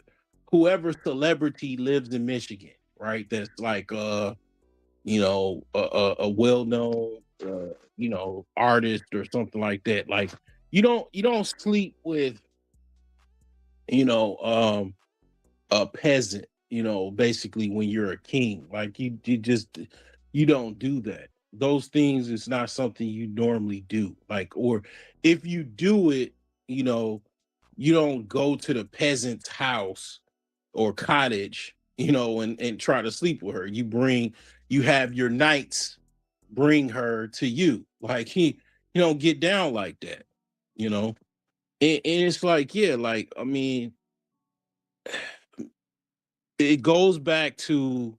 whoever celebrity lives in Michigan, right? That's like a well-known artist or something like that. Like, you don't sleep with you know um a peasant. basically when you're a king. Like you don't do that. Those things is not something you normally do. Like, or if you do it, you know, you don't go to the peasant's house or cottage, and try to sleep with her. You have your knights bring her to you. Like he don't get down like that, you know. And it's like, yeah, like I mean, it goes back to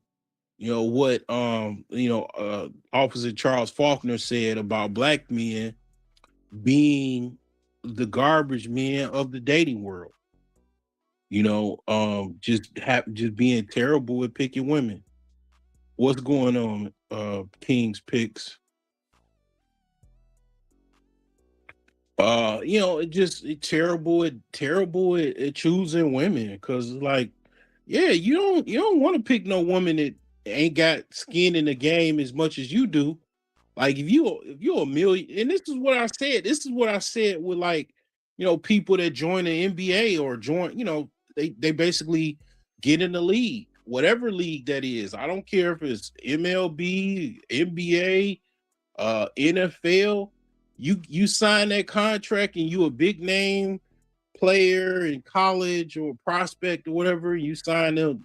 what Officer Charles Faulkner said about black men being the garbage men of the dating world. Just being terrible at picking women. What's going on, King's Picks? Terrible at choosing women, because like, yeah, you don't want to pick no woman that ain't got skin in the game as much as you do. Like if you're a million, and this is what I said with, like, people that join the NBA or join, they basically get in the league, whatever league that is. I don't care if it's MLB, NBA, NFL. You sign that contract and you a big name player in college or prospect or whatever. You sign them,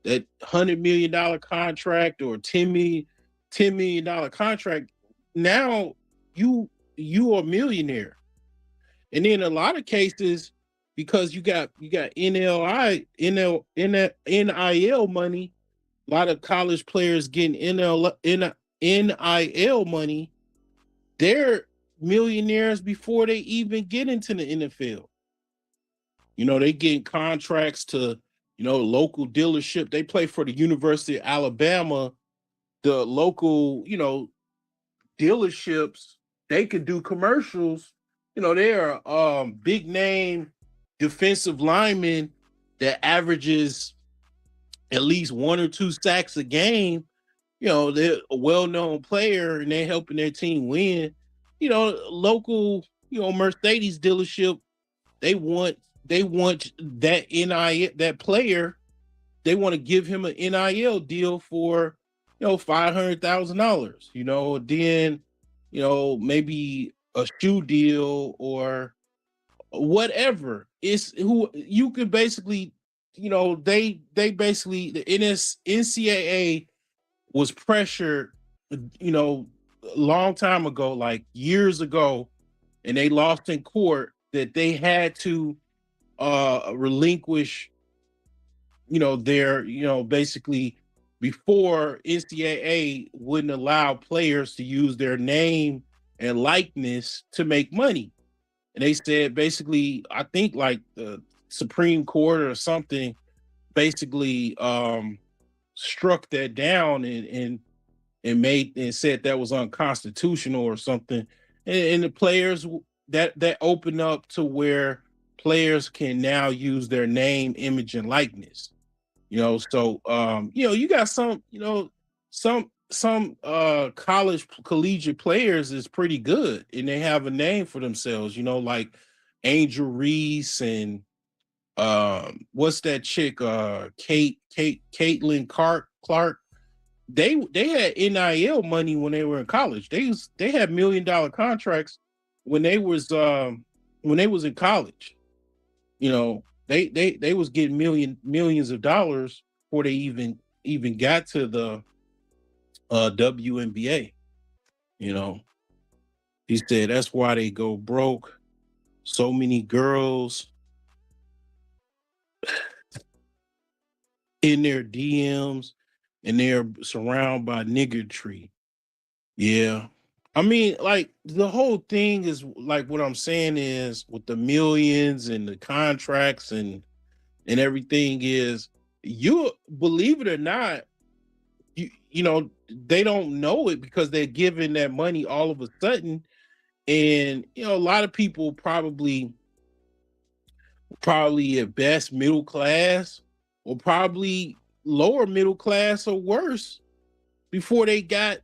that $100 million contract or $10 million contract. Now you are a millionaire. And in a lot of cases, because you got NIL money, a lot of college players getting NIL money. They're millionaires before they even get into the NFL. They getting contracts to, local dealership. They play for the University of Alabama. The local, dealerships, they could do commercials. They're big name defensive lineman that averages at least one or two sacks a game. They're a well-known player and they're helping their team win. Local, Mercedes dealership, they want that NIL, that player, they want to give him an NIL deal for, $500,000, then, maybe a shoe deal or whatever. It's who you could basically, they basically, the NCAA was pressured, a long time ago, like years ago, and they lost in court, that they had to relinquish, their, basically, before NCAA wouldn't allow players to use their name and likeness to make money. And they said, basically, I think like the Supreme Court or something basically struck that down and said that was unconstitutional or something. And the players, that opened up to where players can now use their name, image, and likeness. So you got some college collegiate players is pretty good and they have a name for themselves, like Angel Reese and what's that chick, Caitlin Clark. They had NIL money when they were in college. They had $1 million contracts when they was in college. They was getting millions of dollars before they even got to the WNBA. He said that's why they go broke. So many girls in their DMs and they're surrounded by niggardry. Yeah. I mean, like, the whole thing is like, what I'm saying is, with the millions and the contracts and everything, is, you believe it or not, they don't know it because they're given that money all of a sudden. And a lot of people probably at best middle class, or probably lower middle class or worse, before they got,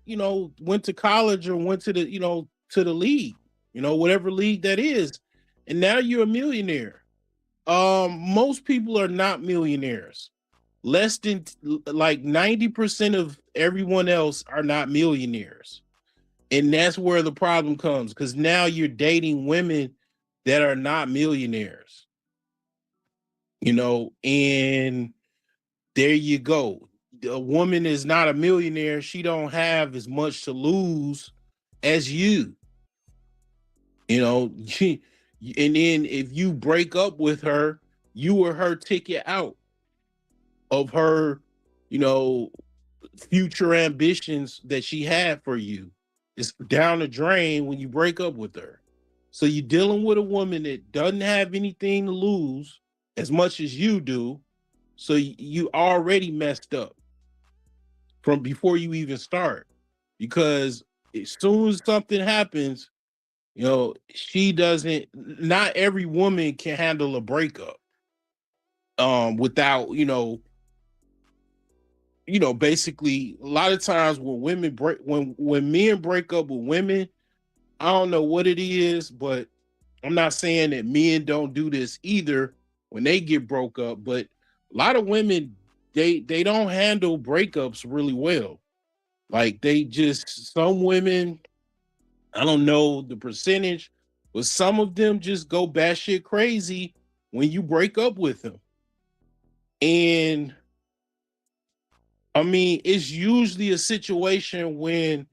went to college or went to the league, whatever league that is. And now you're a millionaire. Most people are not millionaires. less than like 90% of everyone else are not millionaires. And that's where the problem comes, because now you're dating women that are not millionaires, and there you go. A woman is not a millionaire. She don't have as much to lose as you, you know. And then if you break up with her, you were her ticket out of her, you know, future ambitions that she had for you. It's down the drain when you break up with her. So you're dealing with a woman that doesn't have anything to lose as much as you do. So you already messed up from before you even start. Because as soon as something happens, she doesn't, not every woman can handle a breakup without, basically a lot of times when women break when men break up with women, I don't know what it is, but I'm not saying that men don't do this either when they get broke up, but a lot of women, they don't handle breakups really well. Like they just, some women, I don't know the percentage, but some of them just go batshit crazy when you break up with them. And I mean, it's usually a situation when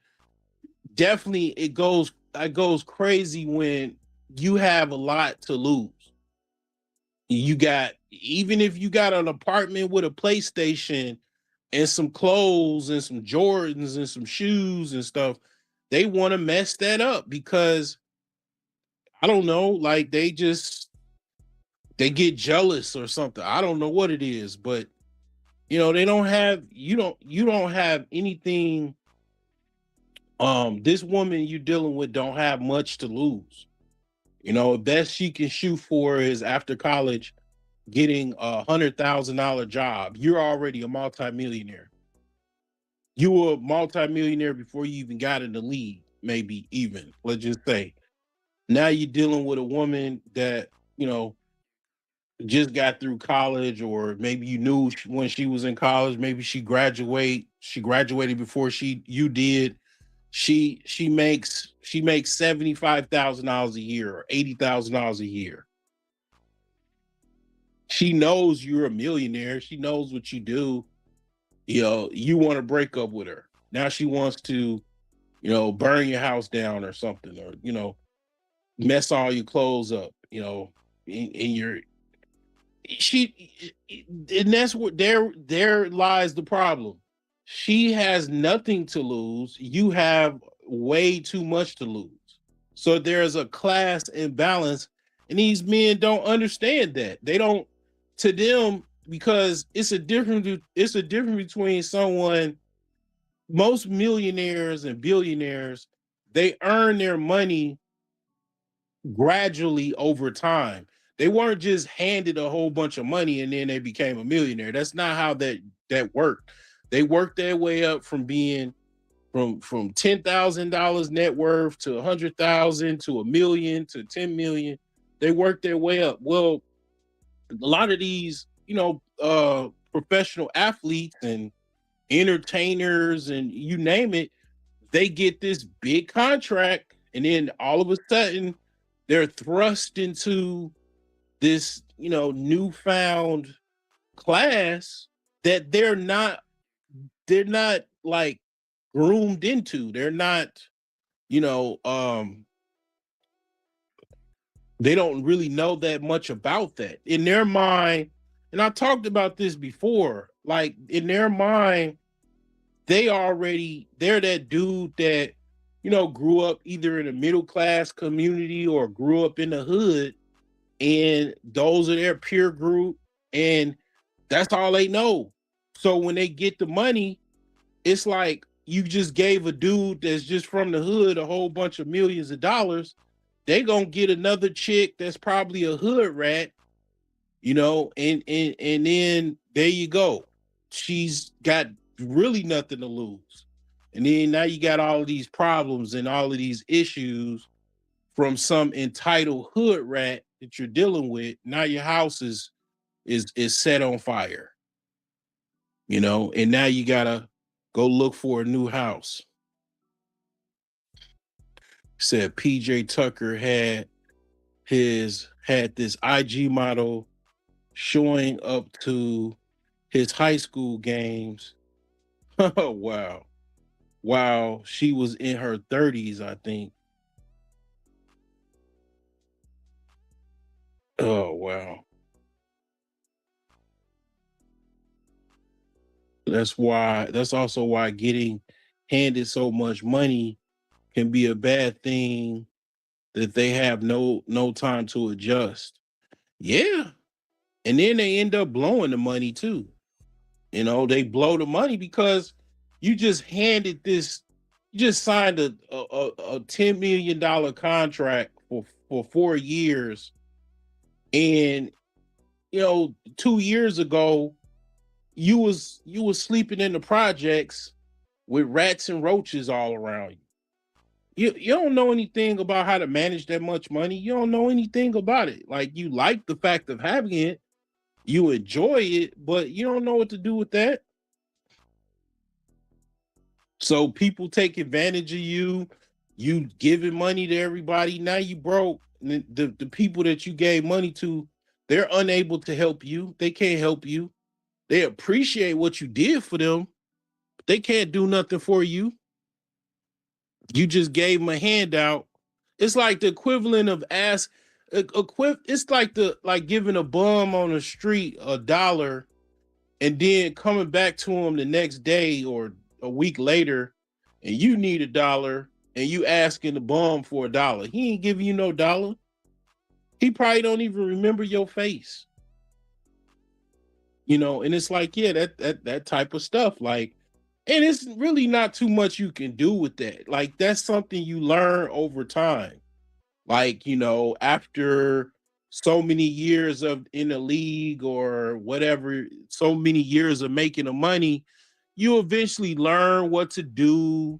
definitely it goes crazy when you have a lot to lose. You got, even if you got an apartment with a PlayStation and some clothes and some Jordans and some shoes and stuff, they want to mess that up because I don't know, like they get jealous or something. I don't know what it is, but they don't have, you don't have anything. This woman you dealing with don't have much to lose. Best she can shoot for is after college getting $100,000 job. You're already a multimillionaire. You were a multimillionaire before you even got in the league, maybe even. Let's just say. Now you're dealing with a woman that, just got through college, or maybe you knew when she was in college, maybe she graduated before you did. She makes $75,000 a year or $80,000 a year. She knows you're a millionaire. She knows what you do. You want to break up with her. Now she wants to, burn your house down or something, or, mess all your clothes up, in your she and that's what there lies the problem. She has nothing to lose. You have way too much to lose. So there's a class imbalance, and these men don't understand that. They don't, to them, because it's a difference between someone. Most millionaires and billionaires, they earn their money gradually over time. They weren't just handed a whole bunch of money and then they became a millionaire. That's not how that worked. They worked their way up from being from $10,000 net worth to 100,000 to a million to 10 million. They worked their way up. Well, a lot of these, professional athletes and entertainers and you name it, they get this big contract, and then all of a sudden they're thrust into this, newfound class that they're not like groomed into. They're not, you know, um, they don't really know that much about that. In their mind, and I talked about this before, like in their mind, they're that dude that, grew up either in a middle class community or grew up in the hood, and those are their peer group, and that's all they know. So when they get the money, it's like you just gave a dude that's just from the hood a whole bunch of millions of dollars. They gonna get another chick that's probably a hood rat, and then there you go. She's got really nothing to lose. And then now you got all of these problems and all of these issues from some entitled hood rat that you're dealing with. Now your house is set on fire. and now you gotta go look for a new house. Said PJ Tucker had this IG model showing up to his high school games. Oh wow. While she was in her 30s, I think. Oh wow. That's also why getting handed so much money can be a bad thing, that they have no time to adjust. Yeah. And then they end up blowing the money too. They blow the money because you just handed this, you just signed a $10 million contract for 4 years. And 2 years ago, you was sleeping in the projects with rats and roaches all around you. You don't know anything about how to manage that much money. You don't know anything about it. Like, you like the fact of having it, you enjoy it, but you don't know what to do with that. So people take advantage of you. You giving money to everybody. Now you broke. And the people that you gave money to, they're unable to help you. They can't help you. They appreciate what you did for them, but they can't do nothing for you. You just gave them a handout. It's like the equivalent of it's like giving a bum on the street $1 and then coming back to him the next day or a week later, and you need $1 and you asking the bum for $1. He ain't giving you no dollar. He probably don't even remember your face. And it's like, yeah, that type of stuff. Like, and it's really not too much you can do with that. Like, that's something you learn over time. Like, after so many years of in the league or whatever, so many years of making the money, you eventually learn what to do.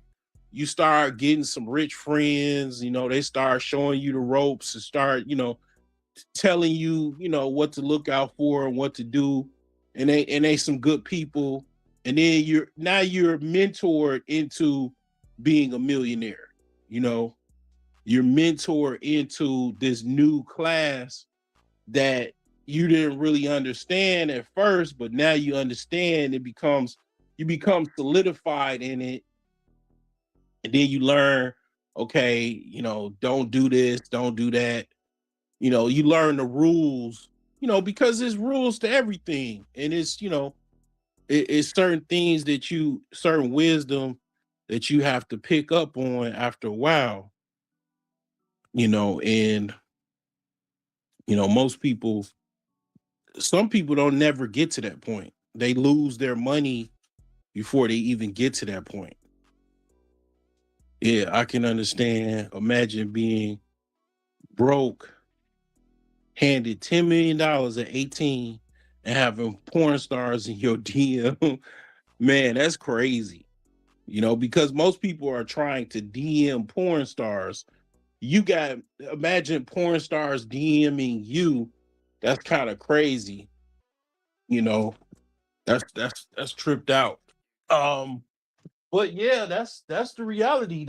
You start getting some rich friends, they start showing you the ropes and start, telling you, what to look out for and what to do. And they some good people. And then you're mentored into being a millionaire. You're mentored into this new class that you didn't really understand at first, but now you understand. You become solidified in it. And then you learn, okay, don't do this, don't do that. You learn the rules, because there's rules to everything. And it's certain things certain wisdom that you have to pick up on after a while, and, some people don't never get to that point. They lose their money before they even get to that point. Yeah, I can understand. Imagine being broke, handed $10 million at 18, and having porn stars in your DM. Man, that's crazy. Because most people are trying to DM porn stars. Imagine porn stars DMing you. That's kind of crazy. You know, that's tripped out. But yeah, that's the reality.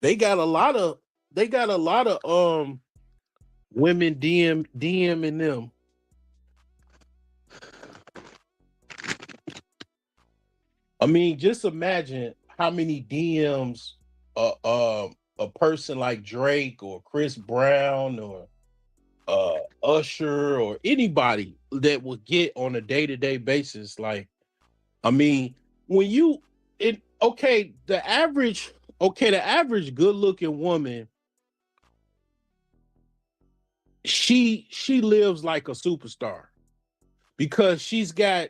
They got a lot of women DMing them. I mean, just imagine how many DMs a person like Drake or Chris Brown or Usher or anybody that would get on a day-to-day basis. Like, I mean, when you it okay, the average good-looking woman, she lives like a superstar because she's got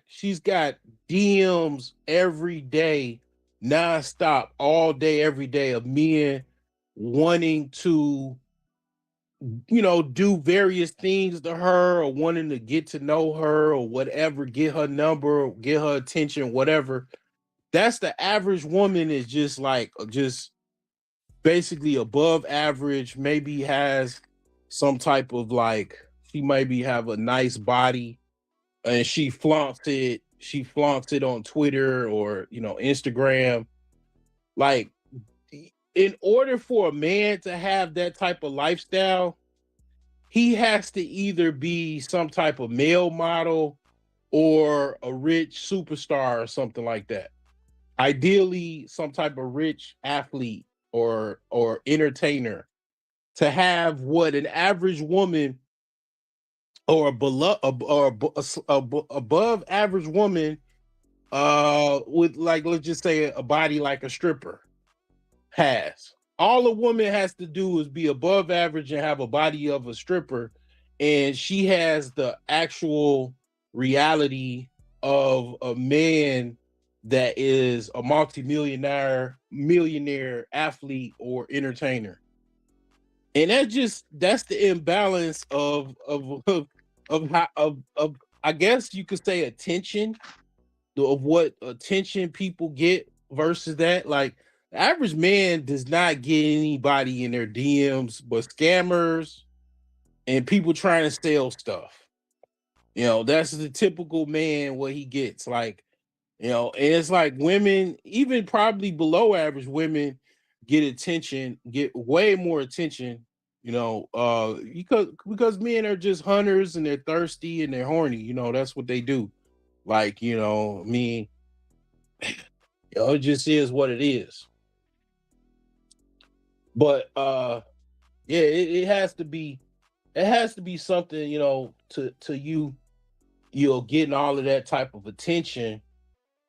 DMs every day, nonstop, all day, every day, of men wanting to, do various things to her or wanting to get to know her or whatever, get her number, get her attention, whatever. That's the average woman, is just basically above average, maybe has some type of, like, she maybe have a nice body and she flaunts it. she flaunts it on Twitter or Instagram. Like, in order for a man to have that type of lifestyle, he has to either be some type of male model or a rich superstar or something like that. Ideally, some type of rich athlete or entertainer to have what an average woman or a below or above average woman with, like, let's just say a body like a stripper has. All a woman has to do is be above average and have a body of a stripper, and she has the actual reality of a man that is a millionaire athlete or entertainer. And that's the imbalance of how of I guess you could say attention, of what attention people get versus that. Like, the average man does not get anybody in their DMs but scammers and people trying to sell stuff. That's the typical man, what he gets. Like, and it's like women, even probably below average women, get attention, get way more attention, because men are just hunters and they're thirsty and they're horny. That's what they do. Like, I mean, it just is what it is. But yeah, it has to be something, to getting all of that type of attention.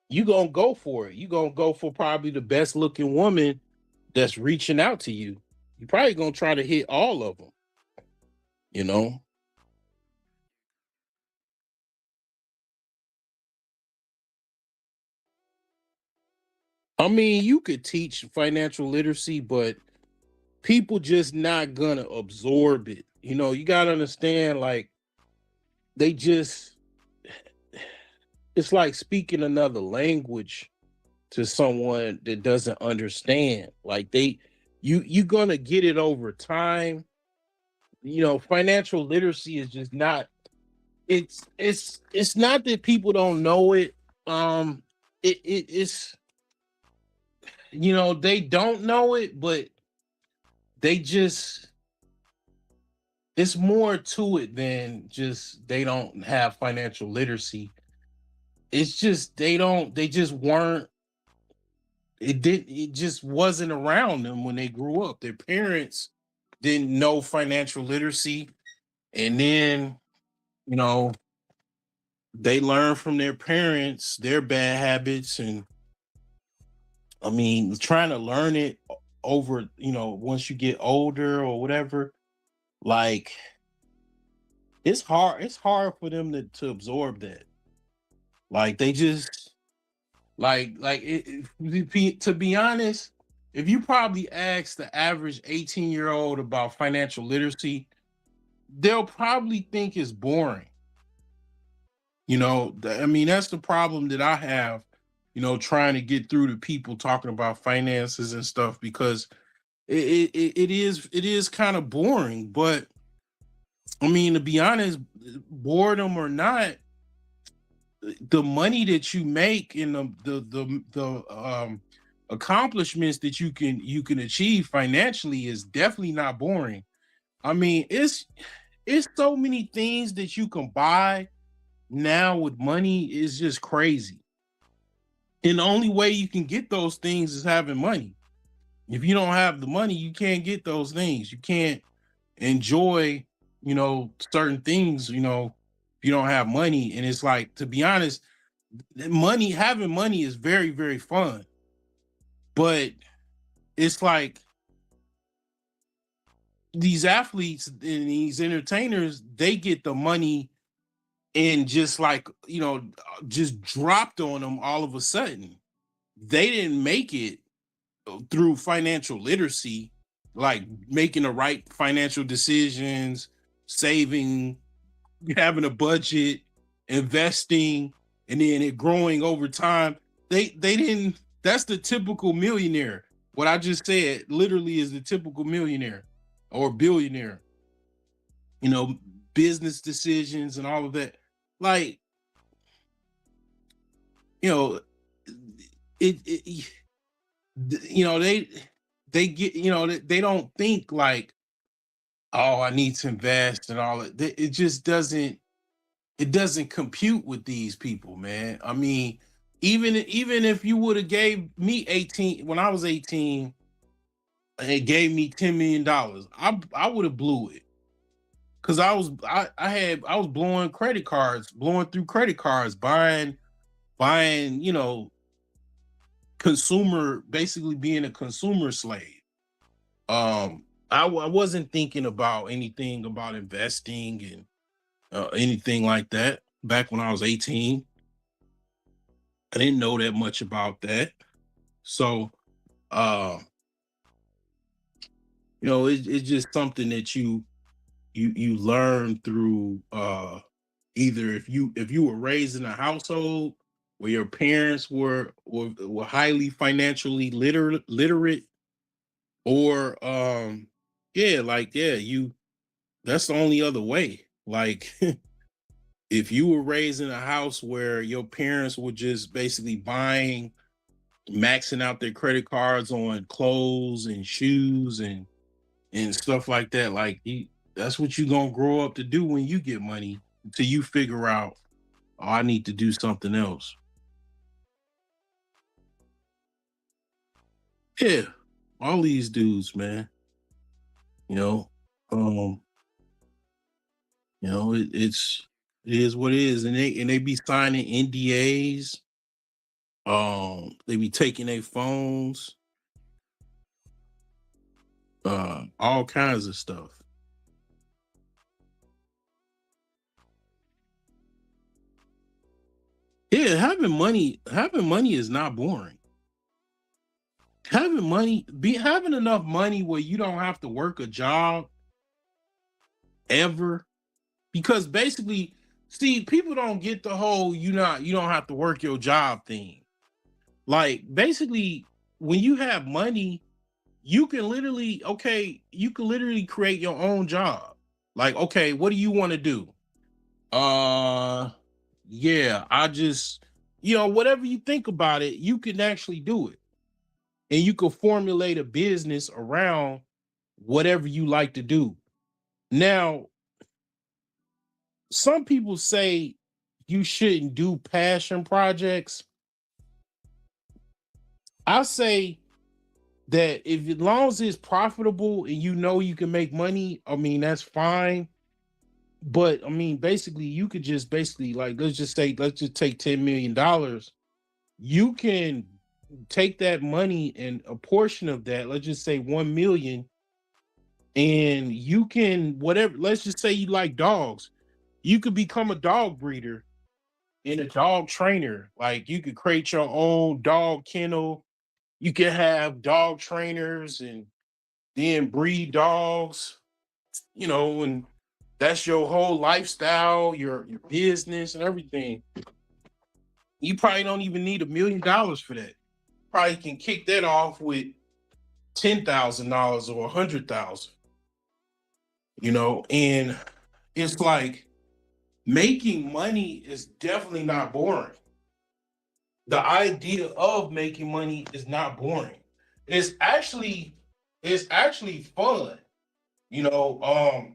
You gonna go for it. You gonna go for probably the best looking woman that's reaching out to you. You probably gonna try to hit all of them, you know. I mean, you could teach financial literacy, but people just not gonna absorb it. You gotta understand, like, they just it's like speaking another language to someone that doesn't understand. Like, you're gonna get it over time. Financial literacy is just not, it's not that people don't know it. It's, they don't know it, but they just, it's more to it than just they don't have financial literacy. It's just they just weren't, it just wasn't around them when they grew up. Their parents didn't know financial literacy, and then, you know they learn from their parents their bad habits. And I mean, trying to learn it over, once you get older or whatever, like, it's hard for them to absorb that. Like, they just, to be honest, if you probably ask the average 18-year-old about financial literacy, they'll probably think it's boring. I mean, that's the problem that I have, trying to get through to people talking about finances and stuff, because it is kind of boring. But I mean, to be honest, boredom or not, the money that you make and the accomplishments that you can achieve financially is definitely not boring. I mean, it's so many things that you can buy now with money is just crazy. And the only way you can get those things is having money. If you don't have the money, you can't get those things. You can't enjoy, certain things, if you don't have money. And it's like, to be honest, having money is very, very fun. But it's like, these athletes and these entertainers, they get the money and just, like, just dropped on them all of a sudden. They didn't make it through financial literacy, like making the right financial decisions, saving, having a budget, investing, and then it growing over time. They didn't. That's the typical millionaire. What I just said literally is the typical millionaire or billionaire. You know, business decisions and all of that. Like, you know, it they get, they don't think like, oh, I need to invest and all that. It just doesn't compute with these people, man. I mean, even if you would have gave me 18 when I was 18 and it gave me $10 million, I would have blew it. Cause I was blowing through credit cards, buying, basically being a consumer slave. I wasn't thinking about anything about investing and anything like that back when I was 18. I didn't know that much about that. So, uh, it's just something that you learn through either if you were raised in a household where your parents were highly financially literate, or you that's the only other way. Like if you were raised in a house where your parents were just basically maxing out their credit cards on clothes and shoes and stuff like that, like that's what you're gonna grow up to do when you get money until you figure out, oh, I need to do something else. Yeah, all these dudes, man. You know, um, it is what it is, and they be signing NDAs. They be taking their phones, all kinds of stuff. Yeah, having money is not boring. Having enough money where you don't have to work a job ever, because basically, see, people don't get the whole you don't have to work your job thing. Like basically, when you have money, you can literally create your own job. Like, okay, what do you want to do? Uh yeah, I just, whatever you think about it, you can actually do it. And you can formulate a business around whatever you like to do. Now, some people say you shouldn't do passion projects. I say that if as long as it's profitable and you can make money, I mean that's fine. But I mean, basically, you could just basically, like, let's just take $10 million. You can take that money and a portion of that, let's just say 1 million, and you can whatever. Let's just say you like dogs, you could become a dog breeder and a dog trainer. Like you could create your own dog kennel. You can have dog trainers and then breed dogs, and that's your whole lifestyle, your business and everything. You probably don't even need $1 million for that. Probably can kick that off with $10,000 or 100,000. And it's like making money is definitely not boring. The idea of making money is not boring. It's actually it's actually fun. You know,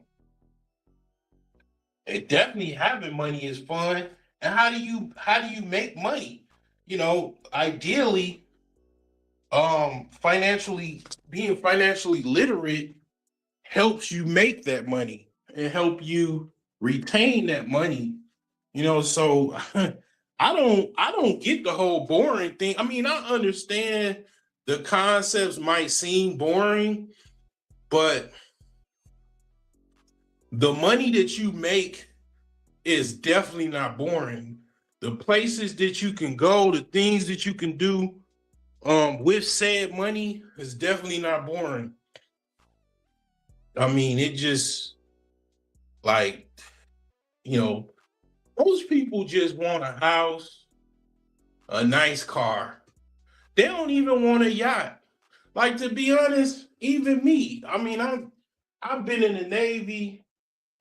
it definitely having money is fun. And how do you make money? Ideally, financially being financially literate helps you make that money and help you retain that money. So I don't get the whole boring thing. I mean, I understand the concepts might seem boring, but the money that you make is definitely not boring. The places that you can go, the things that you can do with said money is definitely not boring. I mean, it just like, you know, most people just want a house, a nice car. They don't even want a yacht. Like, to be honest, even me. I mean, I've been in the Navy.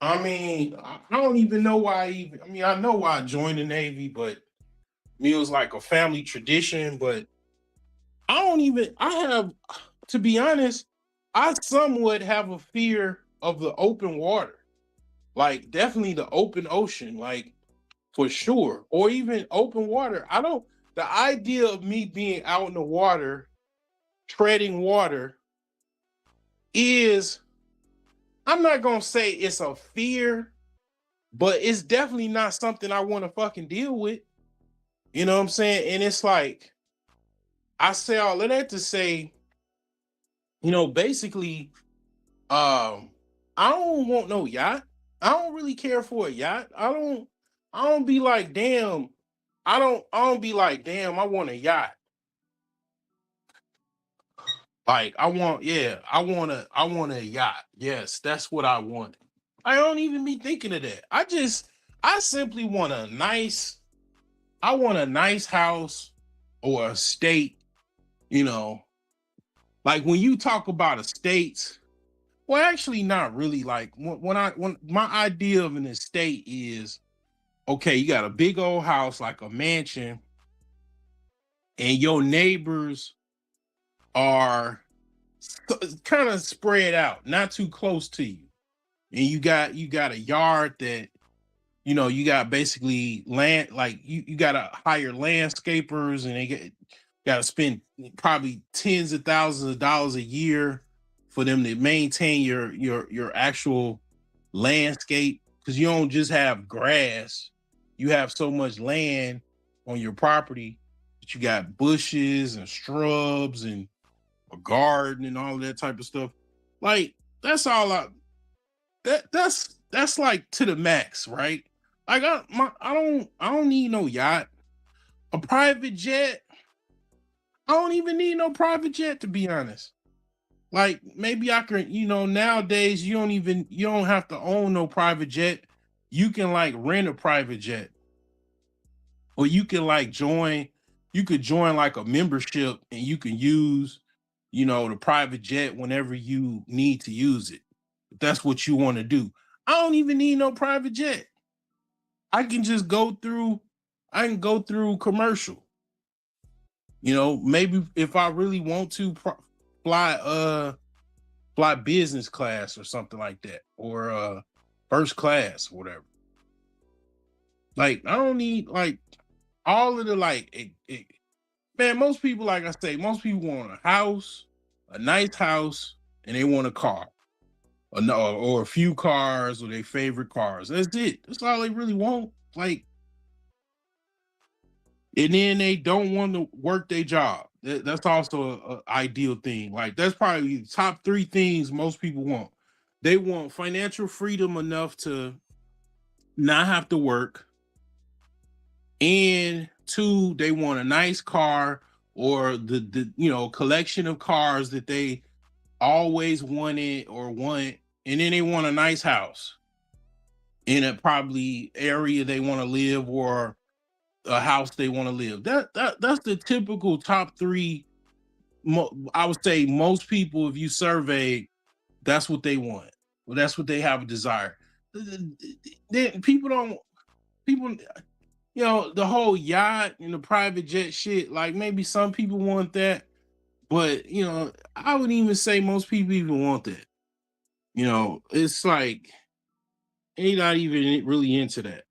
I mean, I don't even know why I even. I mean, I know why I joined the Navy, but meals like a family tradition, but I have, to be honest, I somewhat have a fear of the open water. Like definitely the open ocean, like for sure. Or even open water. I don't the idea of me being out in the water, treading water is I'm not gonna say it's a fear, but it's definitely not something I want to fucking deal with. You know what I'm saying? And it's like I say all of that to say, basically, I don't want no yacht. I don't really care for a yacht. I don't be like, damn, I don't be like, damn, I want a yacht. Like I want a yacht. Yes, that's what I want. I don't even be thinking of that. I simply want a nice house or a state, you know. Like when you talk about estates, well, actually not really. Like when my idea of an estate is okay, you got a big old house like a mansion, and your neighbors are kind of spread out, not too close to you. And you got a yard that you got basically land, like you gotta hire landscapers, and gotta spend probably tens of thousands of dollars a year for them to maintain your actual landscape, because you don't just have grass, you have so much land on your property that you got bushes and shrubs and a garden and all of that type of stuff. Like that's all I that's like to the max, right? I don't need no yacht. A private jet, I don't even need no private jet, to be honest. Like maybe I can, nowadays you don't have to own no private jet. You can like rent a private jet, or you can like join like a membership, and you can use, the private jet whenever you need to use it. If that's what you want to do. I don't even need no private jet. I can just go through commercial. Maybe if I really want to fly fly business class or something like that, or first class, whatever. Like I don't need like all of the like man, most people, like I say, most people want a house, a nice house, and they want a car. Or no, or a few cars, or their favorite cars. That's it. That's all they really want. Like, and then they don't want to work their job. That's also a ideal thing. Like that's probably the top three things most people want. They want financial freedom enough to not have to work, and two, they want a nice car, or the collection of cars that they always wanted or want, and then they want a nice house in a probably area they want to live, or a house they want to live. That's the typical top three. I would say most people, if you survey, that's what they want. Well, that's what they have a desire. Then people, the whole yacht and the private jet shit. Like maybe some people want that, but I wouldn't even say most people even want that. It's like ain't not even really into that.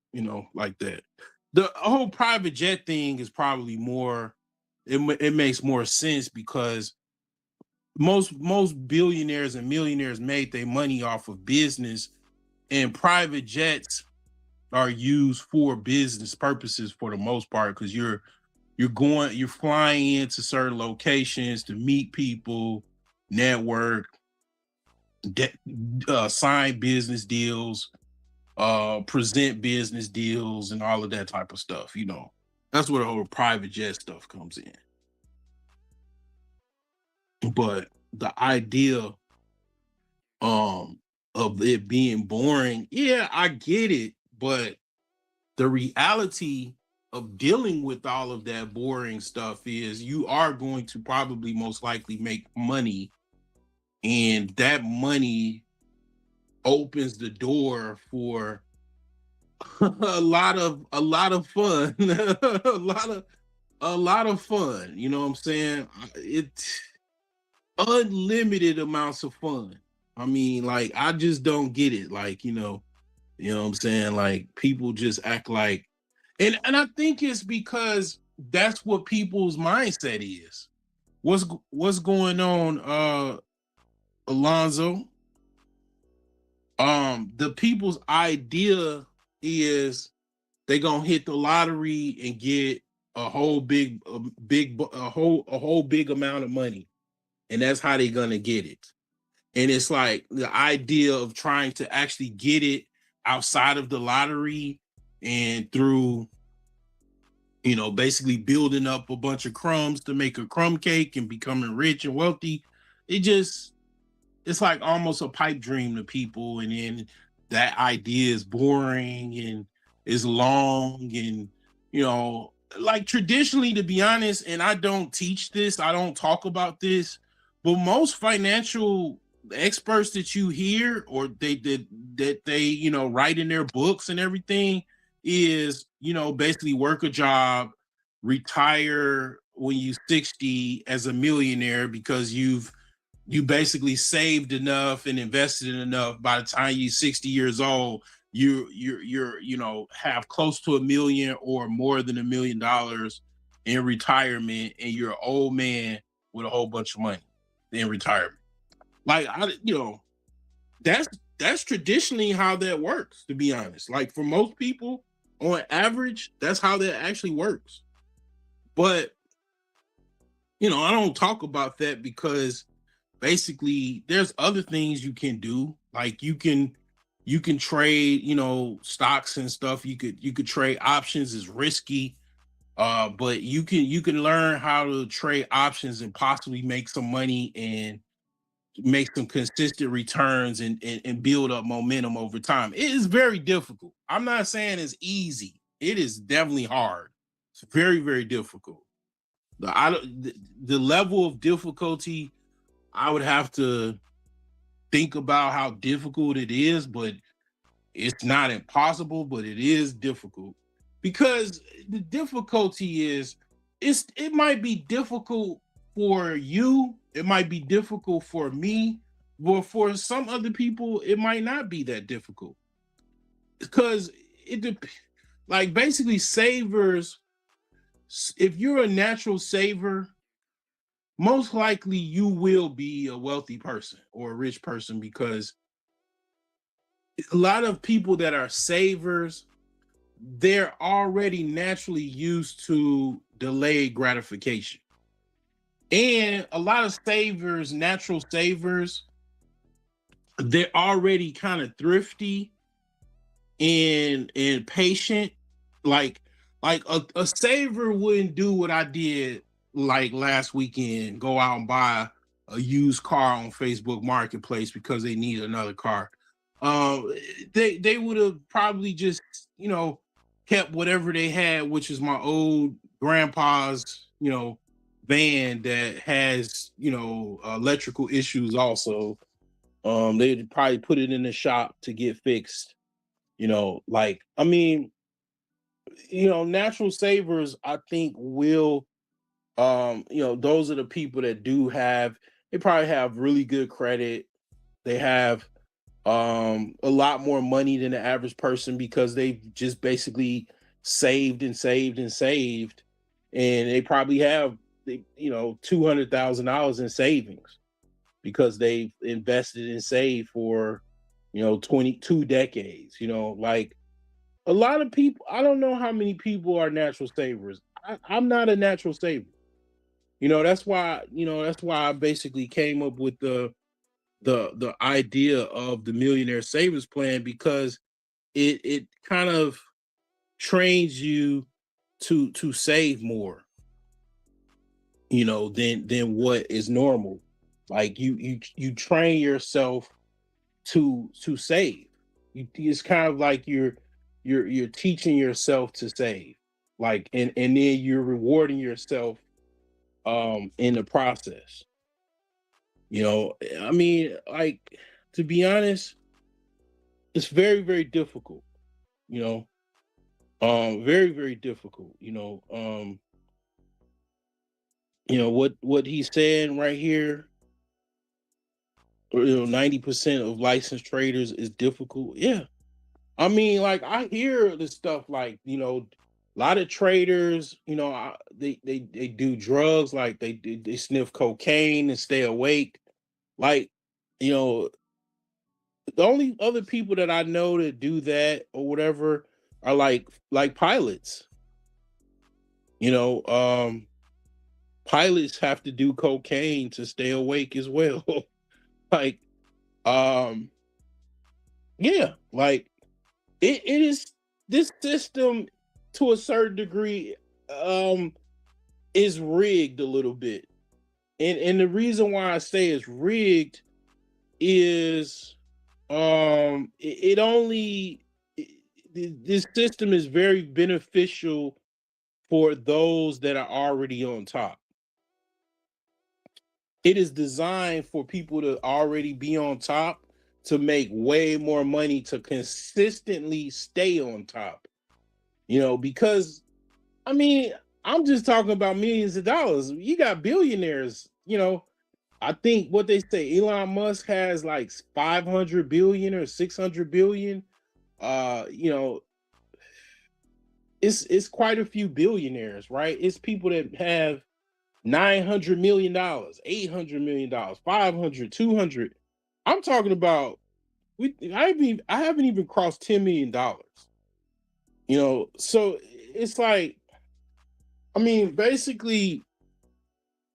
Like that. The whole private jet thing is probably more. It makes more sense because most billionaires and millionaires made their money off of business, and private jets are used for business purposes for the most part, because you're flying into certain locations to meet people, network, sign business deals, present business deals, and all of that type of stuff. That's where the whole private jet stuff comes in. But the idea of it being boring, yeah, I get it, but the reality of dealing with all of that boring stuff is you are going to probably most likely make money, and that money opens the door for a lot of fun. A lot of fun. You know what I'm saying? It unlimited amounts of fun. I mean, like I just don't get it. Like, what I'm saying? Like people just act like and I think it's because that's what people's mindset is. What's going on, Alonzo? The people's idea is they gonna hit the lottery and get a whole big amount of money, and that's how they gonna get it. And it's like the idea of trying to actually get it outside of the lottery and through, basically building up a bunch of crumbs to make a crumb cake and becoming rich and wealthy. It just it's like almost a pipe dream to people, and then that idea is boring and is long, and like traditionally, to be honest, and I don't teach this, I don't talk about this, but most financial experts that you hear or they write in their books and everything is basically work a job, retire when you 60 as a millionaire because you basically saved enough and invested enough. By the time you're 60 years old, you're have close to $1 million or more than $1 million in retirement, and you're an old man with a whole bunch of money in retirement. Like that's traditionally how that works, to be honest. Like for most people, on average, that's how that actually works. But I don't talk about that because basically there's other things you can do. Like you can trade stocks and stuff. You could trade options. Is risky, but you can learn how to trade options and possibly make some money and make some consistent returns and build up momentum over time. It is very difficult. I'm not saying it's easy. It is definitely hard. It's very, very difficult. The level of difficulty, I would have to think about how difficult it is, but it's not impossible, but it is difficult. Because the difficulty is it might be difficult for you, it might be difficult for me, but for some other people it might not be that difficult. Because like basically savers, if you're a natural saver, most likely you will be a wealthy person or a rich person, because a lot of people that are savers, they're already naturally used to delayed gratification. And a lot of savers, natural savers, they're already kind of thrifty and patient. Like a saver wouldn't do what I did like last weekend, go out and buy a used car on Facebook Marketplace because they need another car. They would have probably just kept whatever they had, which is my old grandpa's van that has electrical issues also. They'd probably put it in the shop to get fixed. Like I mean, natural savers, I think will those are the people that do have, they probably have really good credit. They have a lot more money than the average person because they've just basically saved and saved and saved, and they probably have $200,000 in savings because they've invested and saved for 22 decades. Like a lot of people, I don't know how many people are natural savers. I'm not a natural saver. That's why I basically came up with the idea of the millionaire savers plan, because it kind of trains you to save more, than what is normal. Like you train yourself to save. It's kind of like you're teaching yourself to save, like, and then you're rewarding yourself in the process. I mean, like, to be honest, it's very, very difficult. You know, very very difficult. What he's saying right here. 90% of licensed traders is difficult. Yeah, I mean, like I hear the stuff like a lot of traders, they do drugs, like they sniff cocaine and stay awake. Like, you know, the only other people that I know that do that or whatever are like pilots. You know, pilots have to do cocaine to stay awake as well. like, um, yeah, like it is this system to a certain degree is rigged a little bit. And the reason why I say it's rigged is it only this system is very beneficial for those that are already on top. It is designed for people to already be on top to make way more money to consistently stay on top. Because I mean, I'm just talking about millions of dollars. You got billionaires, I think what they say Elon Musk has like 500 billion or 600 billion. Uh, you know, it's quite a few billionaires, right? It's people that have $900 million, $800 million, 500, 200. I'm talking about I haven't even crossed $10 million. So it's like, I mean, basically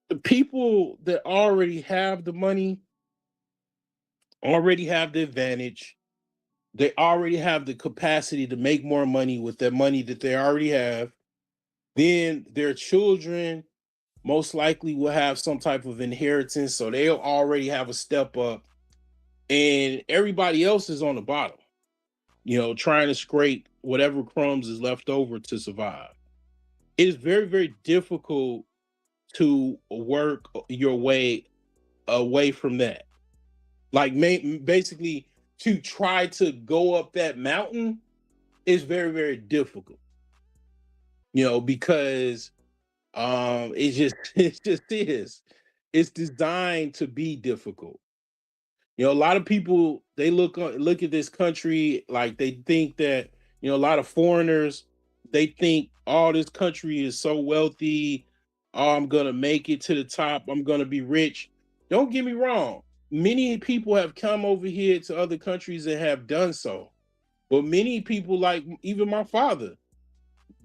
the people that already have the money already have the advantage. They already have the capacity to make more money with that money that they already have. Then their children most likely will have some type of inheritance, so they'll already have a step up, and everybody else is on the bottom, trying to scrape whatever crumbs is left over to survive. It is very, very difficult to work your way away from that. Like, basically, to try to go up that mountain is very, very difficult. Because it just is. It's designed to be difficult. A lot of people, they look at this country like they think that, a lot of foreigners, they think, oh, this country is so wealthy. Oh, I'm gonna make it to the top. I'm gonna be rich. Don't get me wrong. Many people have come over here to other countries and have done so. But many people, like even my father,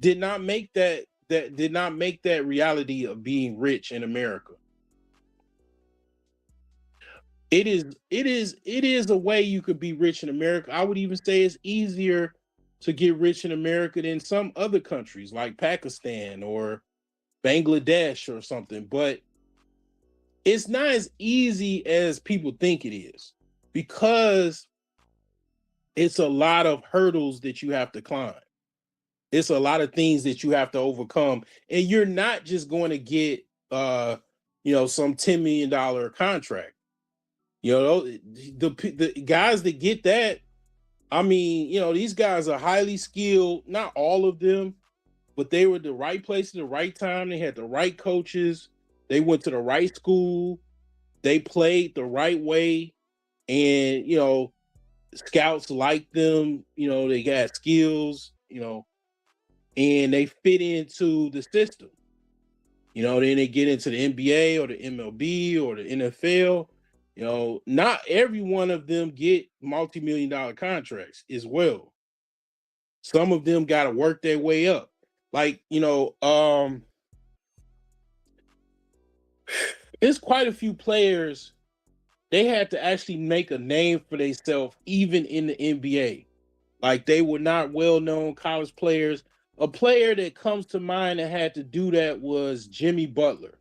did not make that reality of being rich in America. It is a way you could be rich in America. I would even say it's easier to get rich in America than some other countries like Pakistan or Bangladesh or something, but it's not as easy as people think it is, because it's a lot of hurdles that you have to climb. It's a lot of things that you have to overcome, and you're not just going to get some $10 million contract. The guys that get that, I mean, these guys are highly skilled. Not all of them, but they were at the right place at the right time. They had the right coaches. They went to the right school. They played the right way, and scouts liked them. They got skills. And they fit into the system. Then they get into the NBA or the MLB or the NFL. Not every one of them get multi-million-dollar contracts as well. Some of them got to work their way up. Like, it's quite a few players. They had to actually make a name for themselves, even in the NBA. Like, they were not well-known college players. A player that comes to mind that had to do that was Jimmy Butler.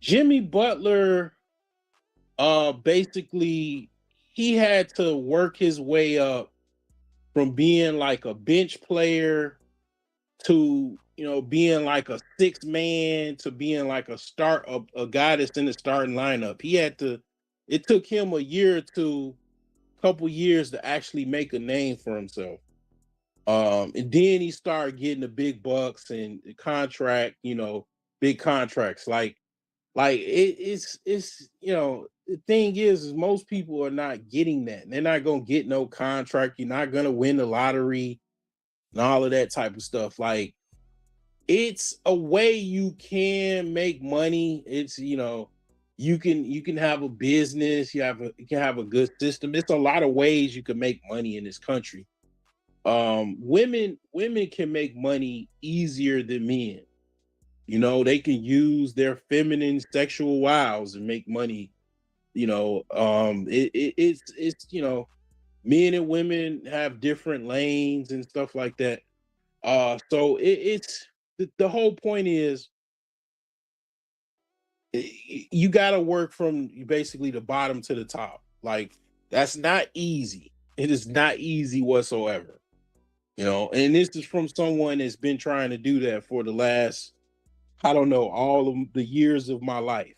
Jimmy Butler, basically, he had to work his way up from being like a bench player to, being like a six man to being like a guy that's in the starting lineup. It took him a year or two, couple years to actually make a name for himself. And then he started getting the big bucks and the contract, big contracts. Like it's the thing is most people are not getting that. They're not gonna get no contract. You're not gonna win the lottery and all of that type of stuff. Like it's a way you can make money. It's you can have a business, you can have a good system. It's a lot of ways you can make money in this country. Women can make money easier than men. They can use their feminine sexual wiles and make money. It's men and women have different lanes and stuff like that. So it's the whole point is you got to work from basically the bottom to the top. Like that's not easy. It is not easy whatsoever. And this is from someone that's been trying to do that for the last, I don't know, all of the years of my life.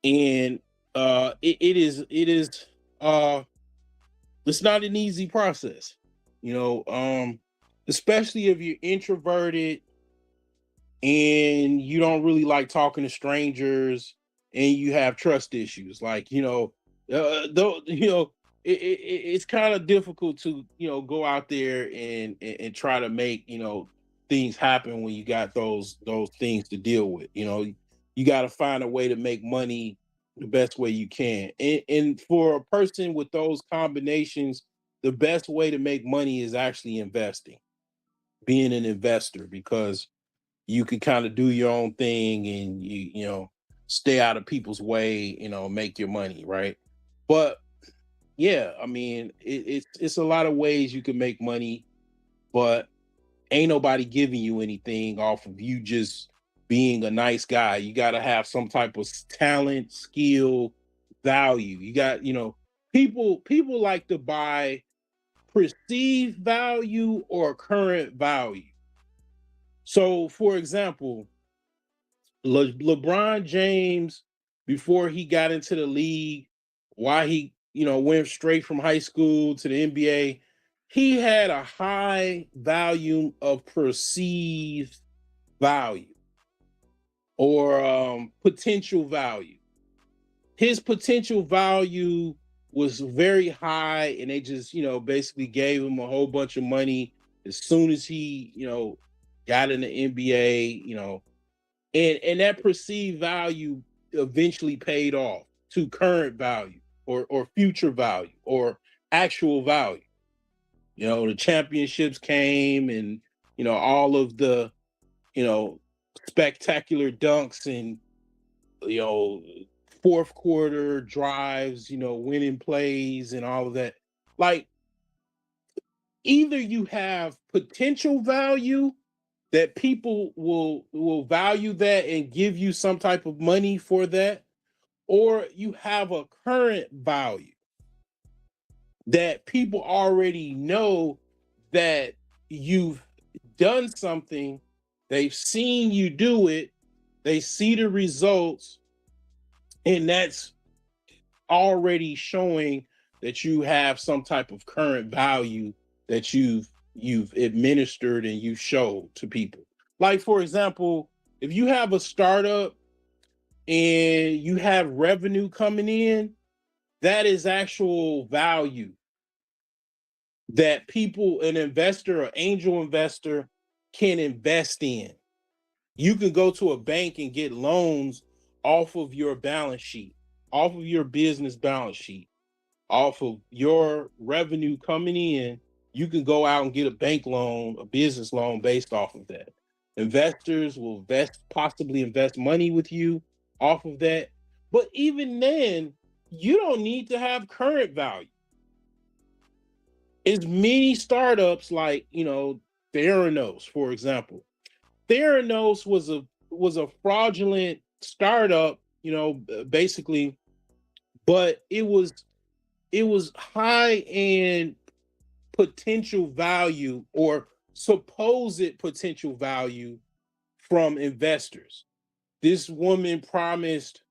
And it is uh it's not an easy process, you know, um, especially if you're introverted and you don't really like talking to strangers and you have trust issues. Like, though, it's kind of difficult to, go out there and try to make, things happen when you got those things to deal with. You got to find a way to make money the best way you can. And for a person with those combinations, the best way to make money is actually investing, being an investor, because you can kind of do your own thing and stay out of people's way, make your money, right? But yeah, I mean, it's a lot of ways you can make money, but ain't nobody giving you anything off of you just being a nice guy. You got to have some type of talent, skill, value. You got, people like to buy perceived value or current value. So, for example, LeBron James, before he got into the league, why he, went straight from high school to the NBA, he had a high value of perceived value or potential value. His potential value was very high, and they just, basically gave him a whole bunch of money as soon as he, got in the NBA, and that perceived value eventually paid off to current value or future value or actual value. The championships came, and all of the you know spectacular dunks and you know fourth quarter drives, winning plays and all of that. Like, either you have potential value that people will value that and give you some type of money for that, or you have a current value that people already know that you've done something, they've seen you do it, they see the results, and that's already showing that you have some type of current value that you've administered and you showed to people. Like, for example, if you have a startup and you have revenue coming in, that is actual value that people, an investor or angel investor, can invest in. You can go to a bank and get loans off of your balance sheet, off of your business balance sheet, off of your revenue coming in. You can go out and get a bank loan, a business loan based off of that. Investors will possibly invest money with you off of that. But even then, you don't need to have current value. As many startups like, Theranos, for example. Theranos was a fraudulent startup, basically, but it was high in potential value or supposed potential value from investors. This woman promised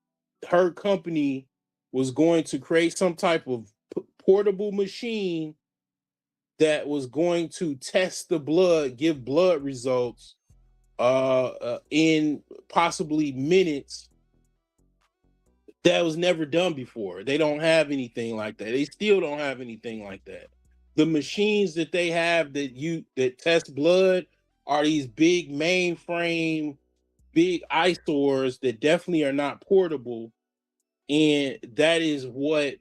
her company was going to create some type of portable machine that was going to test the blood, give blood results in possibly minutes. That was never done before. They don't have anything like that. They still don't have anything like that. The machines that they have that test blood are these big mainframe, big eyesores that definitely are not portable. And that is what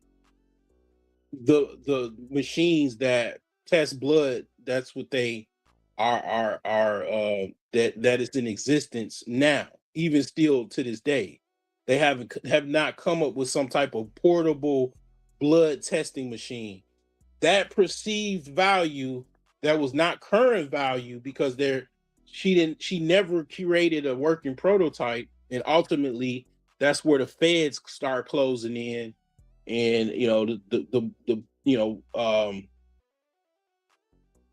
the machines that test blood, that's what they are that is in existence now, even still to this day. They have not come up with some type of portable blood testing machine. That perceived value that was not current value because she never curated a working prototype, and ultimately that's where the feds start closing in, and the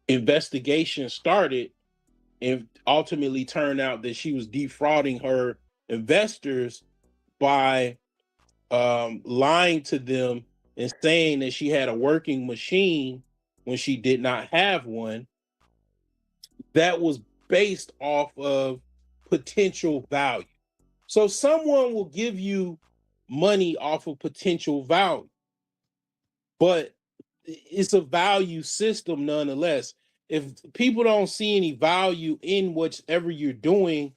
investigation started, and ultimately turned out that she was defrauding her investors by lying to them and saying that she had a working machine when she did not have one. That was based off of potential value. So someone will give you money off of potential value, but it's a value system nonetheless. If people don't see any value in whatever you're doing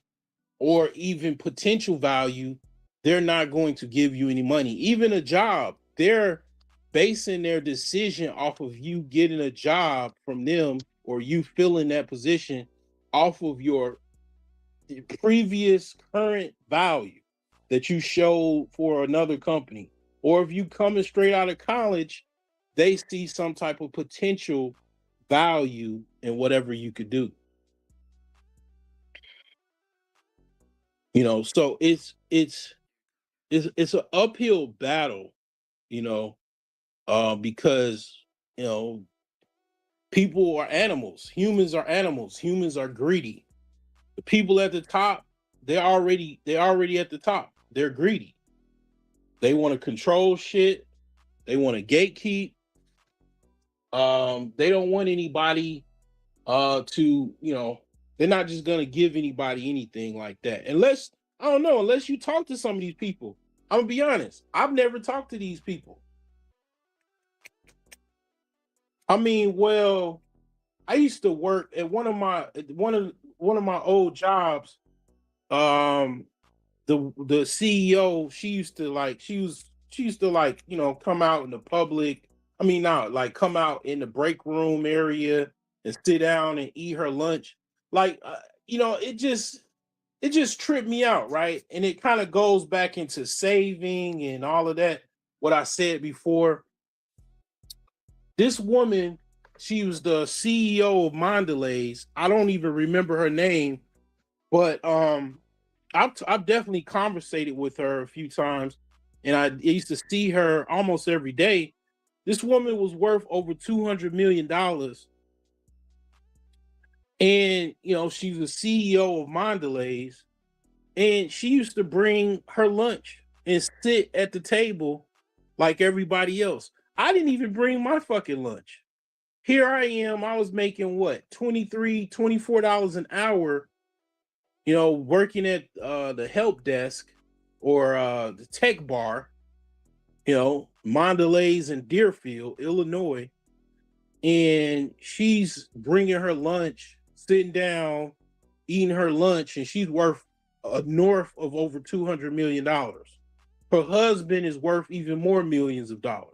or even potential value, they're not going to give you any money. Even a job, they're basing their decision off of you getting a job from them or you filling that position off of your previous current value that you showed for another company. Or if you coming straight out of college, they see some type of potential value in whatever you could do. So it's an uphill battle, you know, because you know people are animals. Humans are greedy. The people at the top, they're already at the top. They're greedy. They want to control shit. They want to gatekeep. They don't want anybody to, they're not just gonna give anybody anything like that. Unless, I don't know, unless you talk to some of these people. I'm gonna be honest, I've never talked to these people. I mean, well, I used to work at one of my old jobs. Um, the CEO, she used to come out in the public. I mean, not like come out in the break room area and sit down and eat her lunch. Like, it just tripped me out, right? And it kind of goes back into saving and all of that. What I said before, this woman, she was the CEO of Mondelez. I don't even remember her name, but I've definitely conversated with her a few times, and I used to see her almost every day. This woman was worth over $200 million, and she's the CEO of Mondelez, and she used to bring her lunch and sit at the table like everybody else. I didn't even bring my fucking lunch. Here I am. I was making what, 23, $24 an hour, working at the help desk or the tech bar, Mondelez in Deerfield, Illinois. And she's bringing her lunch, sitting down, eating her lunch, and she's worth north of over $200 million. Her husband is worth even more millions of dollars.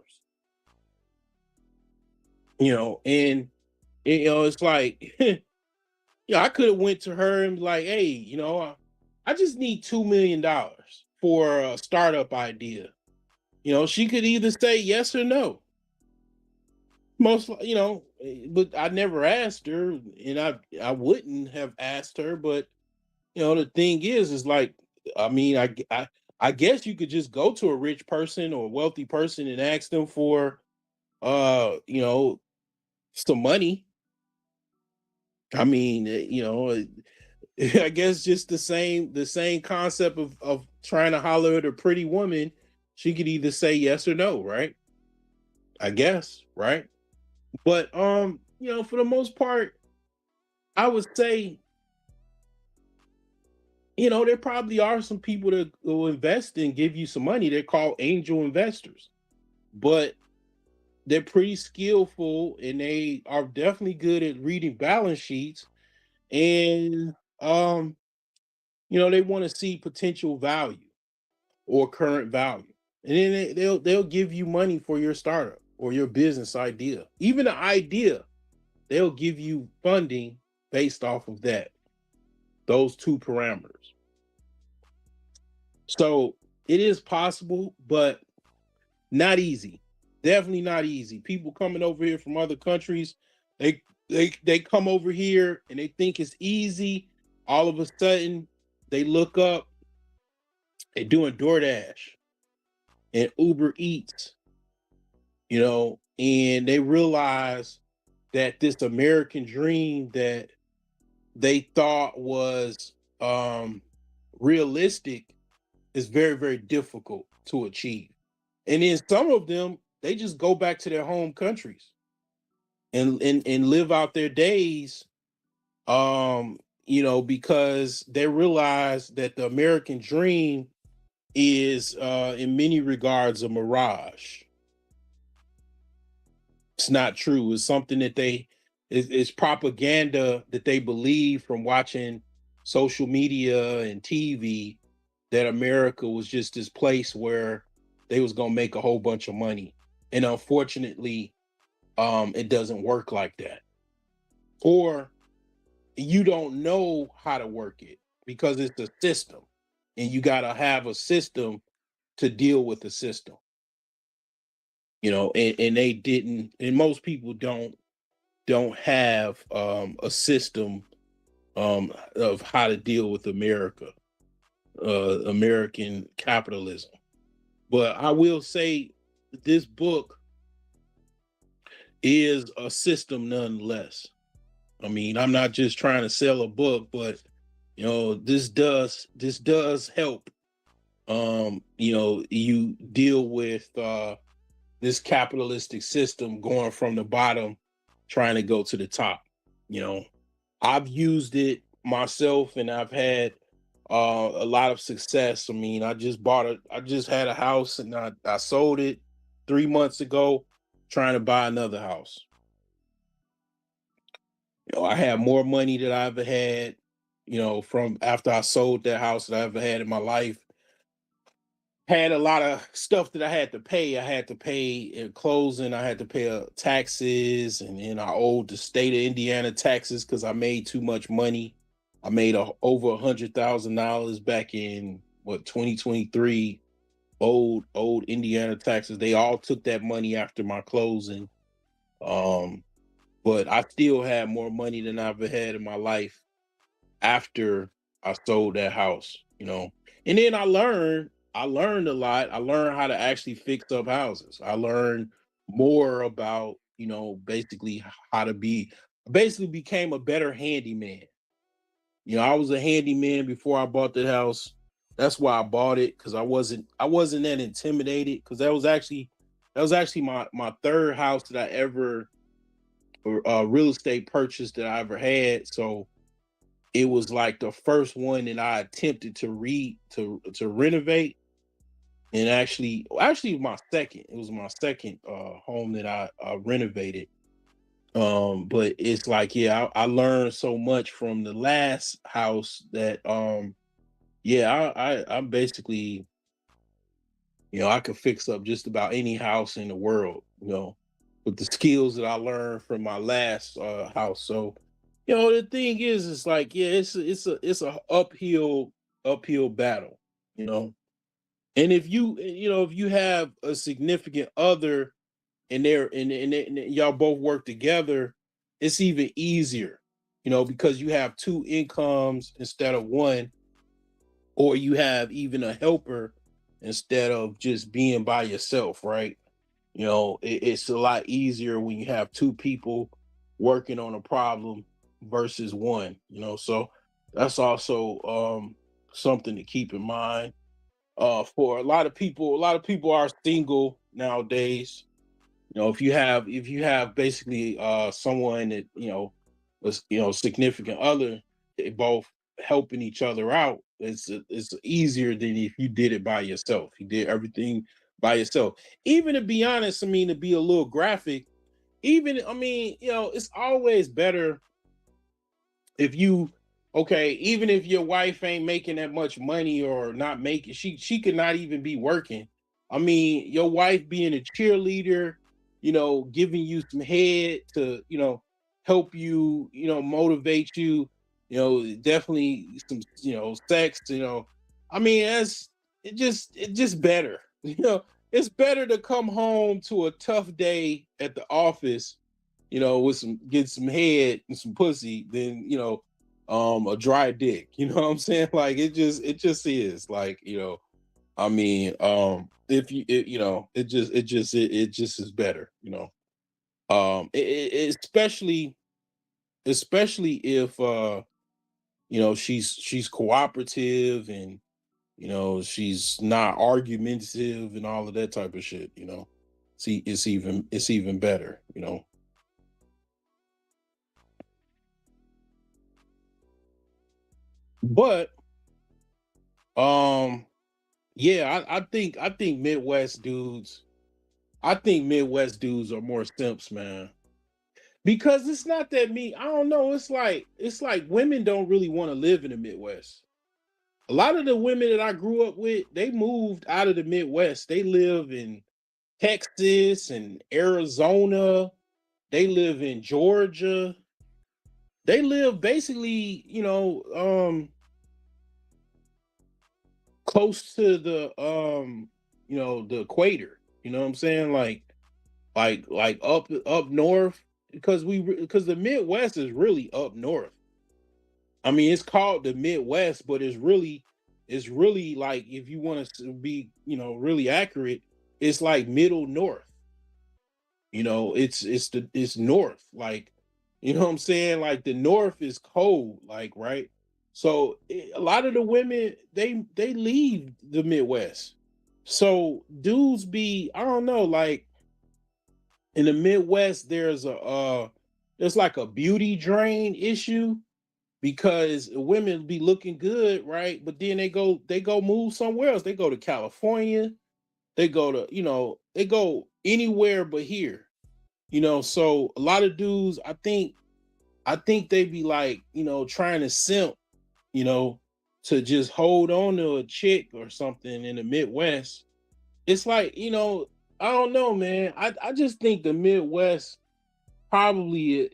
And it's like, I could have went to her and be like, hey, I just need $2 million for a startup idea. She could either say yes or no. But I never asked her, and I wouldn't have asked her. But the thing is like, I mean, I guess you could just go to a rich person or a wealthy person and ask them for some money. I mean, I guess just the same concept of trying to holler at a pretty woman. She could either say yes or no, right? I guess, right? But for the most part, I would say, there probably are some people that will invest and give you some money. They're called angel investors, but they're pretty skillful and they are definitely good at reading balance sheets. And they want to see potential value or current value. And then they'll give you money for your startup or your business idea. Even the idea, they'll give you funding based off of that, those two parameters. So it is possible, but not easy. Definitely not easy. People coming over here from other countries, they they come over here and they think it's easy. All of a sudden, they look up, they're doing DoorDash and Uber Eats, and they realize that this American dream that they thought was realistic is very, very difficult to achieve. And then some of them, they just go back to their home countries and live out their days, because they realize that the American dream is in many regards a mirage. It's not true. It's something that it's propaganda that they believe from watching social media and TV, that America was just this place where they was gonna make a whole bunch of money. And unfortunately, it doesn't work like that. Or you don't know how to work it because it's a system. And you gotta have a system to deal with the system. And they didn't, and most people don't have a system of how to deal with American capitalism. But I will say this book is a system nonetheless. I mean, I'm not just trying to sell a book, but this does help. You deal with this capitalistic system going from the bottom, trying to go to the top. You know, I've used it myself, and I've had a lot of success. I mean, I just had a house, and I sold it 3 months ago, trying to buy another house. I had more money than I ever had, from after I sold that house that I ever had in my life. Had a lot of stuff that I had to pay. I had to pay in closing. I had to pay taxes, and then I owed the state of Indiana taxes because I made too much money. I made over $100,000 back in 2023. Old Indiana taxes. They all took that money after my closing. Um, but I still had more money than I've ever had in my life after I sold that house, And then I learned a lot. I learned how to actually fix up houses. I learned more about, basically how to basically became a better handyman. I was a handyman before I bought the house. That's why I bought it, because I wasn't that intimidated, because that was actually my third house that I ever real estate purchase that I ever had. So it was like the first one that I attempted to renovate, and actually my second. It was my second home that I renovated. But it's like, yeah, I learned so much from the last house that yeah, I'm basically, I could fix up just about any house in the world, with the skills that I learned from my last house. So, the thing is, it's like, yeah, it's a uphill battle, you know. And if you have a significant other and and y'all both work together, it's even easier, because you have two incomes instead of one, or you have even a helper instead of just being by yourself, right? It's a lot easier when you have two people working on a problem versus one, so that's also something to keep in mind. For a lot of people are single nowadays, If you have basically someone that was significant other, they both helping each other out. It's easier than if you did it by yourself. You did everything by yourself. Even to be honest, I mean, to be a little graphic, even I mean, it's always better if you okay, even if your wife ain't making that much money or not making, she could not even be working. I mean, your wife being a cheerleader, giving you some head to, help you, motivate you, definitely some, sex, I mean, it just better. It's better to come home to a tough day at the office, with some get some head and some pussy than, a dry dick. You know what I'm saying? Like it just is like, I mean, if you it, you know, it just is better, especially if she's cooperative and she's not argumentative and all of that type of shit, see it's even better. But um yeah, I think Midwest dudes are more simps, man. Because it's not that me. I don't know. It's like women don't really want to live in the Midwest. A lot of the women that I grew up with, they moved out of the Midwest. They live in Texas and Arizona. They live in Georgia. They live basically, close to the equator. You know what I'm saying? Like up north, because the Midwest is really up north. I mean, it's called the Midwest, but it's really like, if you want to be, really accurate, it's like middle north. It's north. Like, you know what I'm saying? Like the north is cold, like, right? So a lot of the women, they leave the Midwest. So dudes be, I don't know, like in the Midwest, there's like a beauty drain issue, because women be looking good, right? But then they go move somewhere else. They go to California. They go anywhere but here. So a lot of dudes, I think they be like, trying to simp, you know, to just hold on to a chick or something in the Midwest. It's like, I don't know, man. I just think the Midwest probably,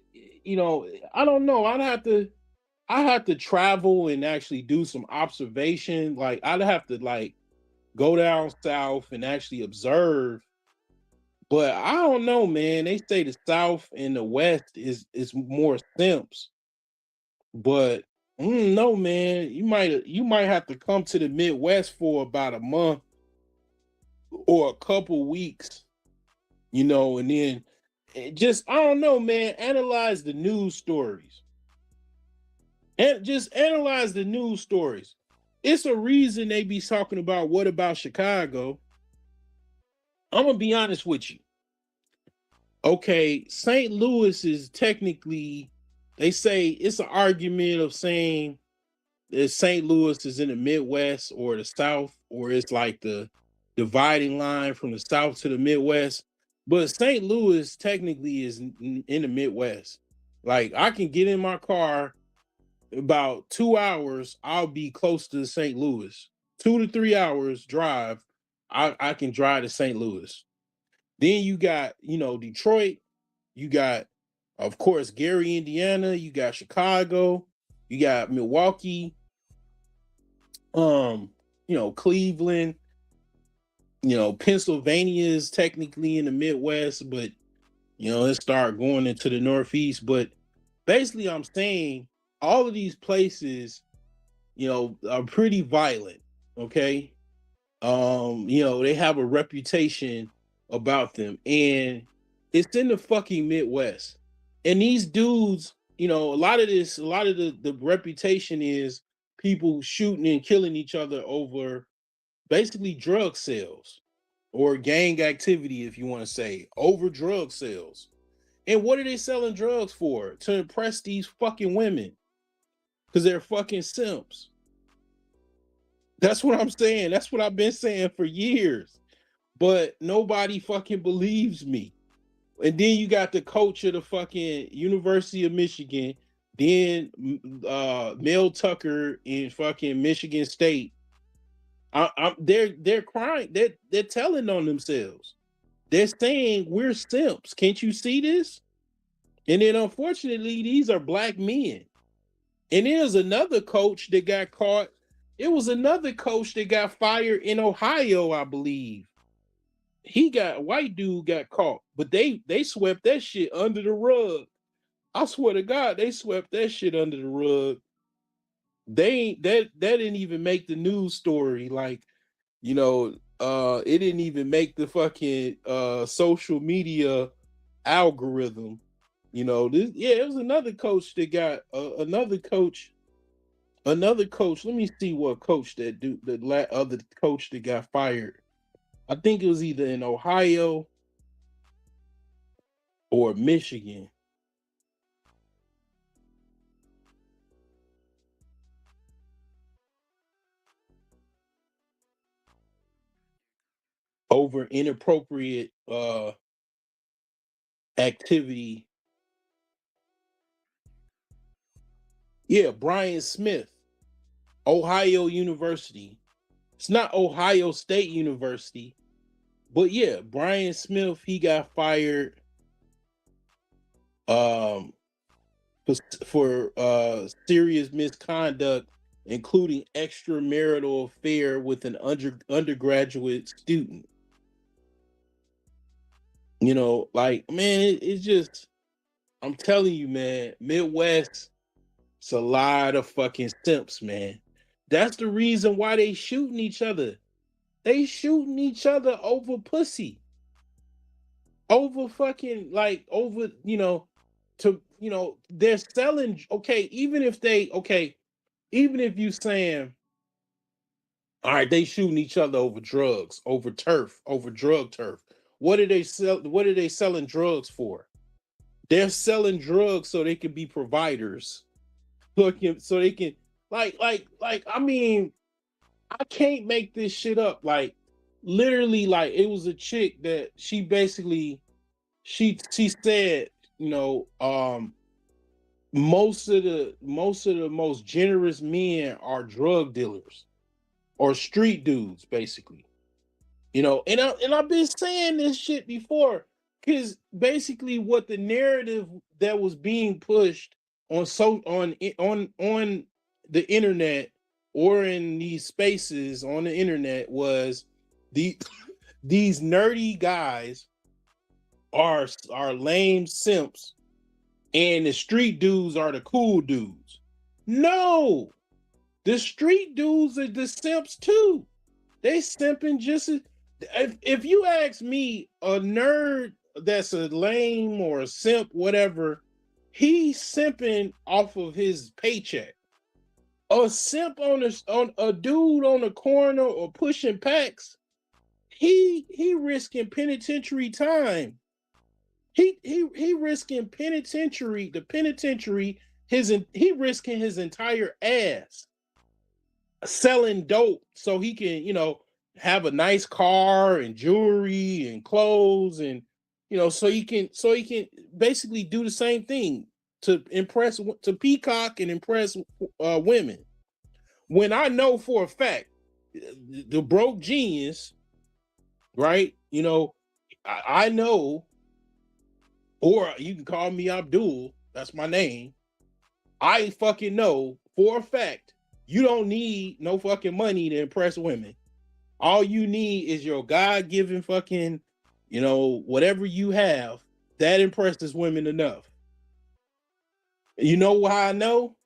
I don't know. I have to travel and actually do some observation. Like, I'd have to like go down south and actually observe. But I don't know, man. They say the South and the West is more simps. But no, man. You might have to come to the Midwest for about a month or a couple weeks, and then just, I don't know, man. Analyze the news stories. And just analyze the news stories. It's a reason they be talking about, what about Chicago? I'm gonna be honest with you. Okay, St. Louis is technically, they say it's an argument of saying that St. Louis is in the Midwest or the South, or it's like the dividing line from the South to the Midwest. But St. Louis technically is in the Midwest. Like, I can get in my car about 2 hours, I'll be close to St. Louis. 2 to 3 hours drive, I can drive to St. Louis. Then you got, Detroit. You got, of course, Gary, Indiana. You got Chicago. You got Milwaukee. Um, Cleveland. Pennsylvania is technically in the Midwest, but it start going into the Northeast. But basically, I'm saying all of these places, are pretty violent. Okay. They have a reputation about them, and it's in the fucking Midwest. And these dudes, a lot of the reputation is people shooting and killing each other over basically drug sales. or gang activity, if you want to say, over drug sales. And what are they selling drugs for? To impress these fucking women. Because they're fucking simps. That's what I'm saying. That's what I've been saying for years. But nobody fucking believes me. And then you got the coach of the fucking University of Michigan, then Mel Tucker in fucking Michigan State. They're crying. They're telling on themselves. They're saying we're simps. Can't you see this? And then unfortunately, these are black men. And there's another coach that got caught. It was another coach that got fired in Ohio, I believe. A white dude got caught, but they swept that shit under the rug. I swear to God, they swept that shit under the rug. They ain't that didn't even make the news story. Like, it didn't even make the fucking social media algorithm. It was another coach that got another coach. Let me see what coach the other coach that got fired. I think it was either in Ohio or Michigan. Over inappropriate activity. Yeah, Brian Smith, Ohio University. It's not Ohio State University, but yeah, Brian Smith, he got fired um for serious misconduct, including extramarital affair with an undergraduate student. Like, man, it's just, I'm telling you, man, Midwest, it's a lot of fucking simps, man. That's the reason why they shooting each other. They shooting each other over pussy. Over fucking, like, over, they're selling, okay, even if you saying, all right, they shooting each other over drugs, over turf, over drug turf. What are they selling drugs for? They're selling drugs so they can be providers. So they can, I mean, I can't make this shit up. Like, literally, like, it was a chick that she basically she said, most of the most generous men are drug dealers or street dudes, basically. And I've been saying this shit before, because basically what the narrative that was being pushed on the internet, or in these spaces on the internet, was the these nerdy guys are lame simps, and the street dudes are the cool dudes. No, the street dudes are the simps too. They simping just as, if you ask me, a nerd that's a lame or a simp, whatever, he's simping off of his paycheck. A simp on a dude on the corner or pushing packs, he risking penitentiary time. He risking penitentiary, he risking his entire ass selling dope so he can, have a nice car and jewelry and clothes, and so he can basically do the same thing to peacock and impress women. When I know for a fact, the broke genius, right? I know, or you can call me Abdul, that's my name. I fucking know for a fact you don't need no fucking money to impress women. All you need is your God-given fucking, whatever you have that impresses women enough. You know why I know?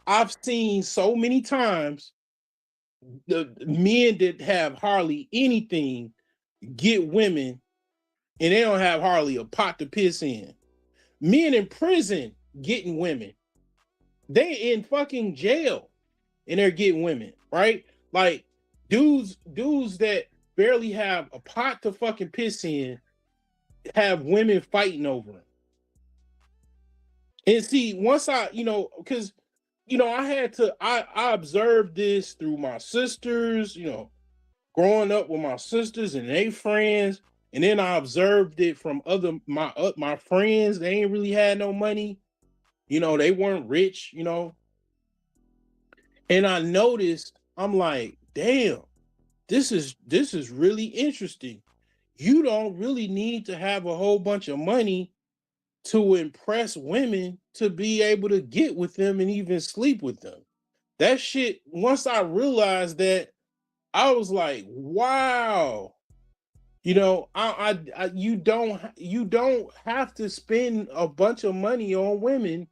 I've seen so many times the men that have hardly anything get women, and they don't have hardly a pot to piss in. Men in prison getting women. They in fucking jail and they're getting women, right? Like, dudes that barely have a pot to fucking piss in, have women fighting over him. And see, once I, because I observed this through my sisters, growing up with my sisters and their friends, and then I observed it from my friends. They ain't really had no money, they weren't rich, and I noticed, I'm like, damn, this is really interesting. You don't really need to have a whole bunch of money to impress women to be able to get with them and even sleep with them. That shit, once I realized that, I was like, wow. You don't have to spend a bunch of money on women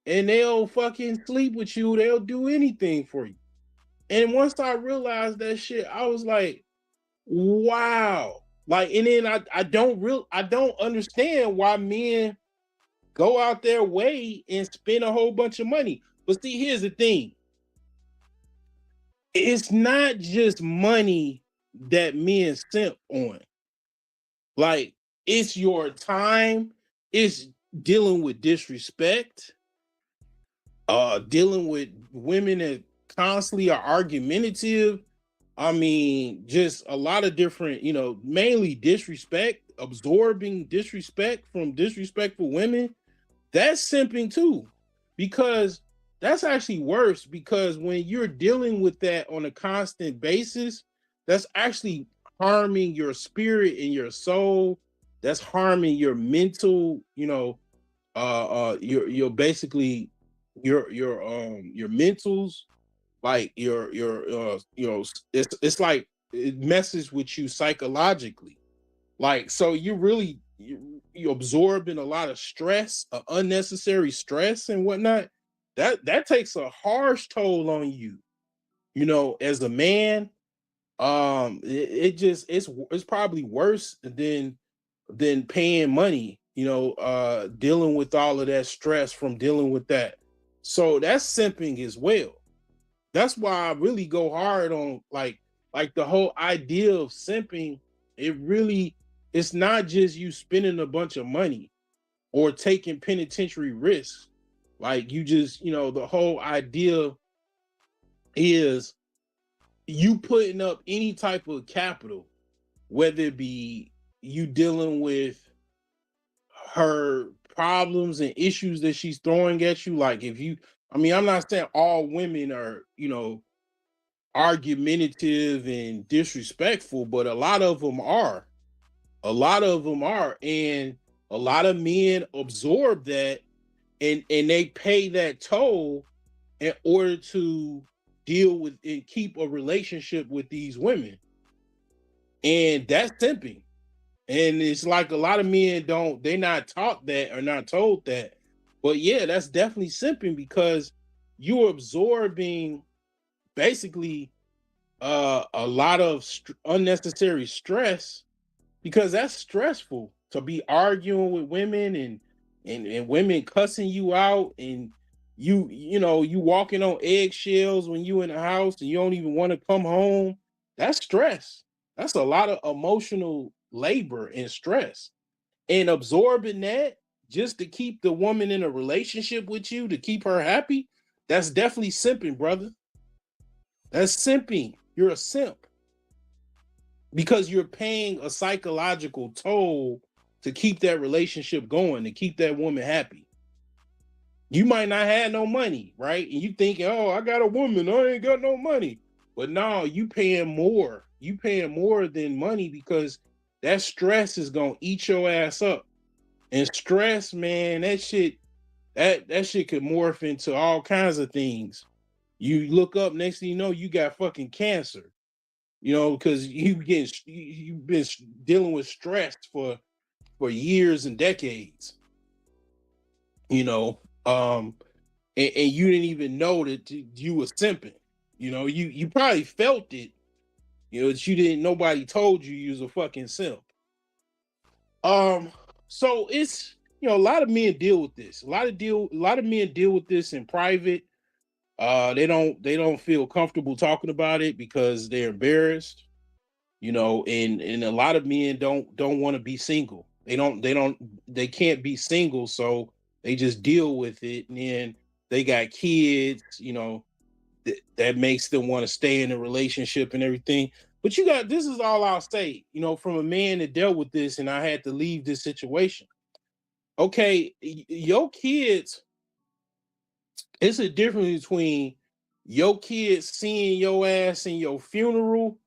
and they'll fucking sleep with you. They'll do anything for you. And once I realized that shit, I was like, wow. Like, and then I don't understand why men go out their way and spend a whole bunch of money. But see, here's the thing. It's not just money that men simp on. Like, it's your time, it's dealing with disrespect, dealing with women that constantly are argumentative. I mean, just a lot of different, mainly disrespect, absorbing disrespect from disrespectful women. That's simping too, because that's actually worse, because when you're dealing with that on a constant basis, that's actually harming your spirit and your soul. That's harming your mental, your basically your mentals, like it's like it messes with you psychologically. Like, so you absorbing a lot of stress, unnecessary stress and whatnot. That takes a harsh toll on you, as a man. It's probably worse than paying money, dealing with all of that stress from dealing with that. So that's simping as well. That's why I really go hard on like the whole idea of simping. It's not just you spending a bunch of money or taking penitentiary risks. Like, you just, the whole idea is you putting up any type of capital, whether it be you dealing with her problems and issues that she's throwing at you. Like, I'm not saying all women are, argumentative and disrespectful, but a lot of them are. A lot of them are. And a lot of men absorb that, and they pay that toll in order to deal with and keep a relationship with these women. And that's simping. And it's like a lot of men they're not taught that or not told that. But yeah, that's definitely simping, because you're absorbing basically a lot of unnecessary stress, because that's stressful to be arguing with women and women cussing you out, and you walking on eggshells when you in the house and you don't even want to come home. That's stress. That's a lot of emotional labor and stress, and absorbing that just to keep the woman in a relationship with you, to keep her happy. That's definitely simping, brother. That's simping. You're a simp, because you're paying a psychological toll to keep that relationship going, to keep that woman happy. You might not have no money, right? And you thinking, oh, I got a woman, I ain't got no money. But no, you paying more. You paying more than money, because that stress is gonna eat your ass up. And stress, man, that shit could morph into all kinds of things. You look up, next thing you know, you got fucking cancer. Because you've been dealing with stress for years and decades. And you didn't even know that you were simping. You probably felt it. That you didn't. Nobody told you was a fucking simp. So it's a lot of men deal with this. A lot of men deal with this in private. They don't feel comfortable talking about it because they're embarrassed. and a lot of men don't want to be single. They can't be single, so they just deal with it, and then they got kids, that makes them want to stay in a relationship and everything. But this is all I'll say, from a man that dealt with this and I had to leave this situation. Okay, your kids, it's a difference between your kids seeing your ass in your funeral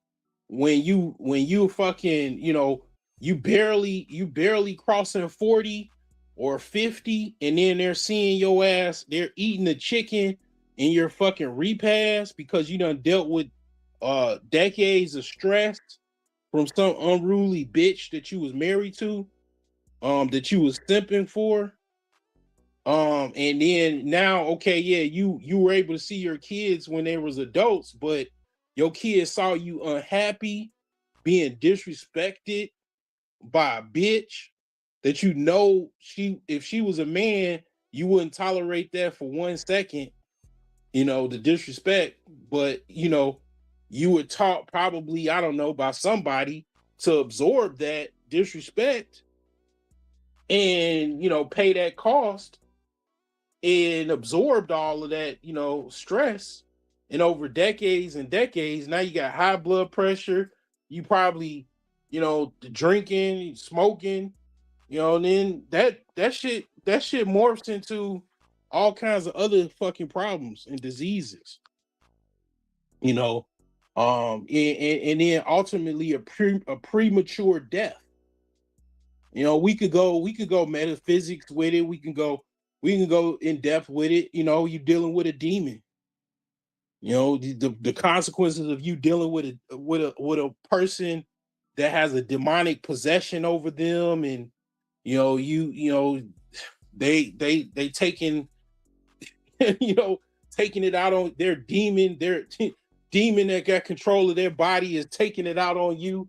when you fucking, you barely crossing 40 or 50, and then they're seeing your ass, they're eating the chicken in your fucking repast because you done dealt with decades of stress from some unruly bitch that you was married to, that you was simping for. And then now, okay, yeah, you were able to see your kids when they was adults, but your kids saw you unhappy, being disrespected by a bitch that if she was a man, you wouldn't tolerate that for 1 second, the disrespect. But you were taught, probably, I don't know, by somebody, to absorb that disrespect and pay that cost, and absorbed all of that, stress. And over decades and decades, now you got high blood pressure. You probably, drinking, smoking, and then that shit morphs into all kinds of other fucking problems and diseases, and then ultimately a premature death. We could go metaphysics with it. We can go in depth with it. You're dealing with a demon. The consequences of you dealing with a person that has a demonic possession over them, and they taking taking it out on their demon. Their demon that got control of their body is taking it out on you.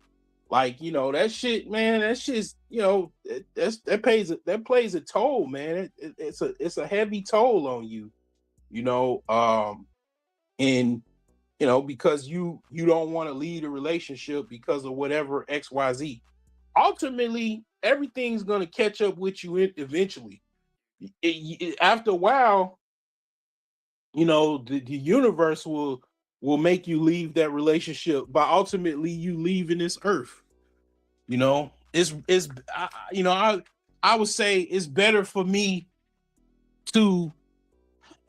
Like, that shit, man. That shit's, that plays a toll, man. It's a heavy toll on you, you know. And because you don't want to lead a relationship because of whatever XYZ. Ultimately, everything's gonna catch up with you eventually. After a while, the universe will make you leave that relationship by ultimately you leaving this earth. I would say it's better for me to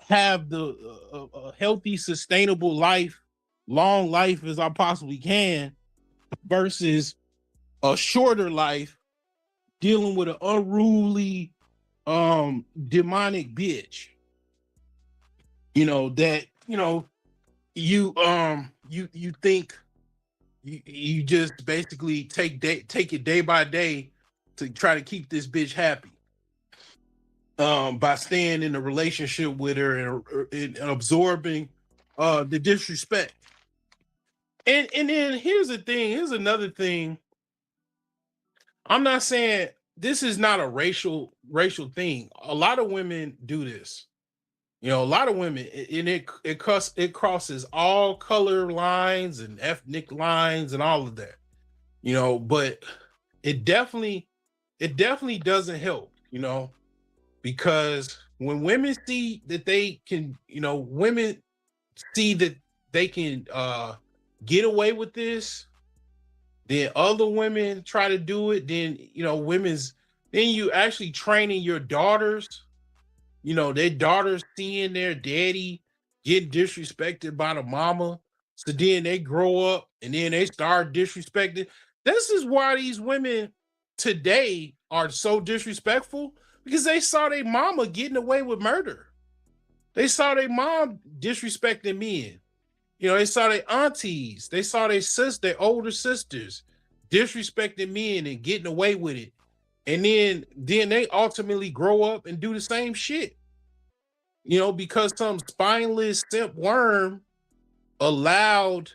have a healthy, sustainable life, long life as I possibly can, versus a shorter life dealing with an unruly, demonic bitch. That you think you just basically take it day by day to try to keep this bitch happy, by staying in a relationship with her and absorbing the disrespect. And then here's another thing. I'm not saying this is not a racial thing. A lot of women do this. A lot of women, and it crosses all color lines and ethnic lines and all of that. But it definitely doesn't help. Because when women see that they can, women see that they can get away with this, then other women try to do it. Then then you actually training your daughters. Their daughters seeing their daddy get disrespected by the mama. So then they grow up and then they start disrespecting. This is why these women today are so disrespectful, because they saw their mama getting away with murder. They saw their mom disrespecting men. They saw their aunties, they saw their older sisters disrespecting men and getting away with it. And then they ultimately grow up and do the same shit. Because some spineless simp worm allowed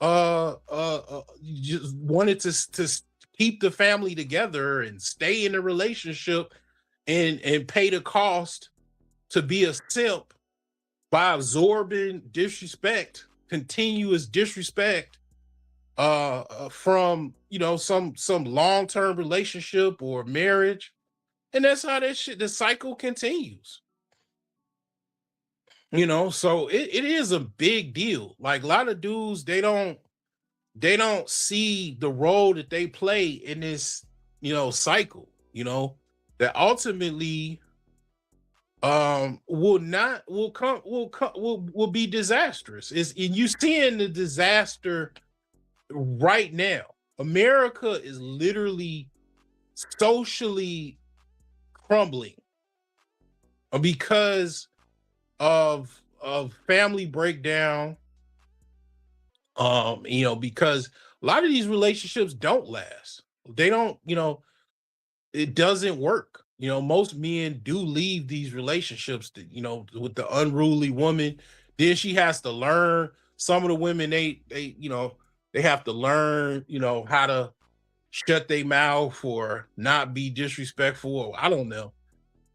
just wanted to keep the family together and stay in a relationship and pay the cost to be a simp by absorbing disrespect, continuous disrespect, from some long-term relationship or marriage, and that's how that shit the cycle continues. So it is a big deal. Like a lot of dudes, they don't see the role that they play in this cycle, that ultimately will be disastrous. And you seeing the disaster right now. America is literally socially crumbling because of family breakdown. Because a lot of these relationships don't last. They don't, it doesn't work. Most men do leave these relationships with the unruly woman. Then she has to learn. Some of the women, they have to learn, how to shut their mouth or not be disrespectful. Or I don't know.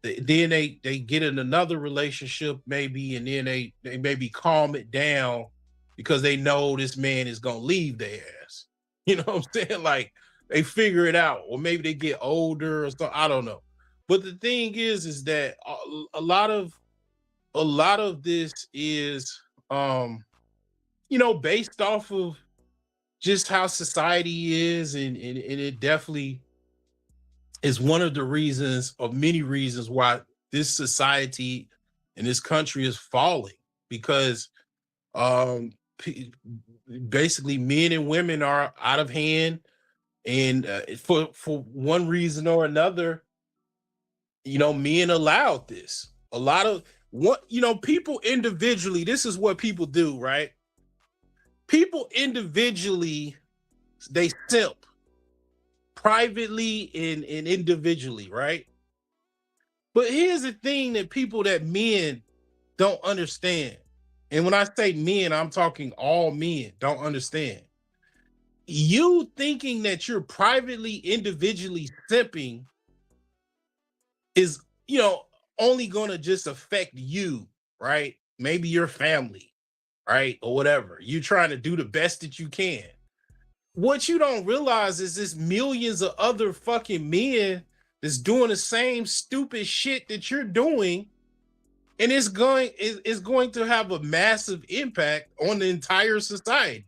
Then they get in another relationship maybe, and then they maybe calm it down because they know this man is gonna leave their ass. You know what I'm saying? Like they figure it out, or maybe they get older or something. I don't know. But the thing is that a lot of this is based off of just how society is, and it definitely is one of the reasons, of many reasons, why this society and this country is falling, because um basically men and women are out of hand, and for one reason or another, men allowed this. A lot of what people individually, this is what people do, right? People individually, they simp privately and individually, right? But here's the thing that men don't understand. And when I say men, I'm talking all men don't understand. You thinking that you're privately, individually simping is, only going to just affect you, right? Maybe your family, right? Or whatever. You're trying to do the best that you can. What you don't realize is there's millions of other fucking men that's doing the same stupid shit that you're doing, and it's going to have a massive impact on the entire society,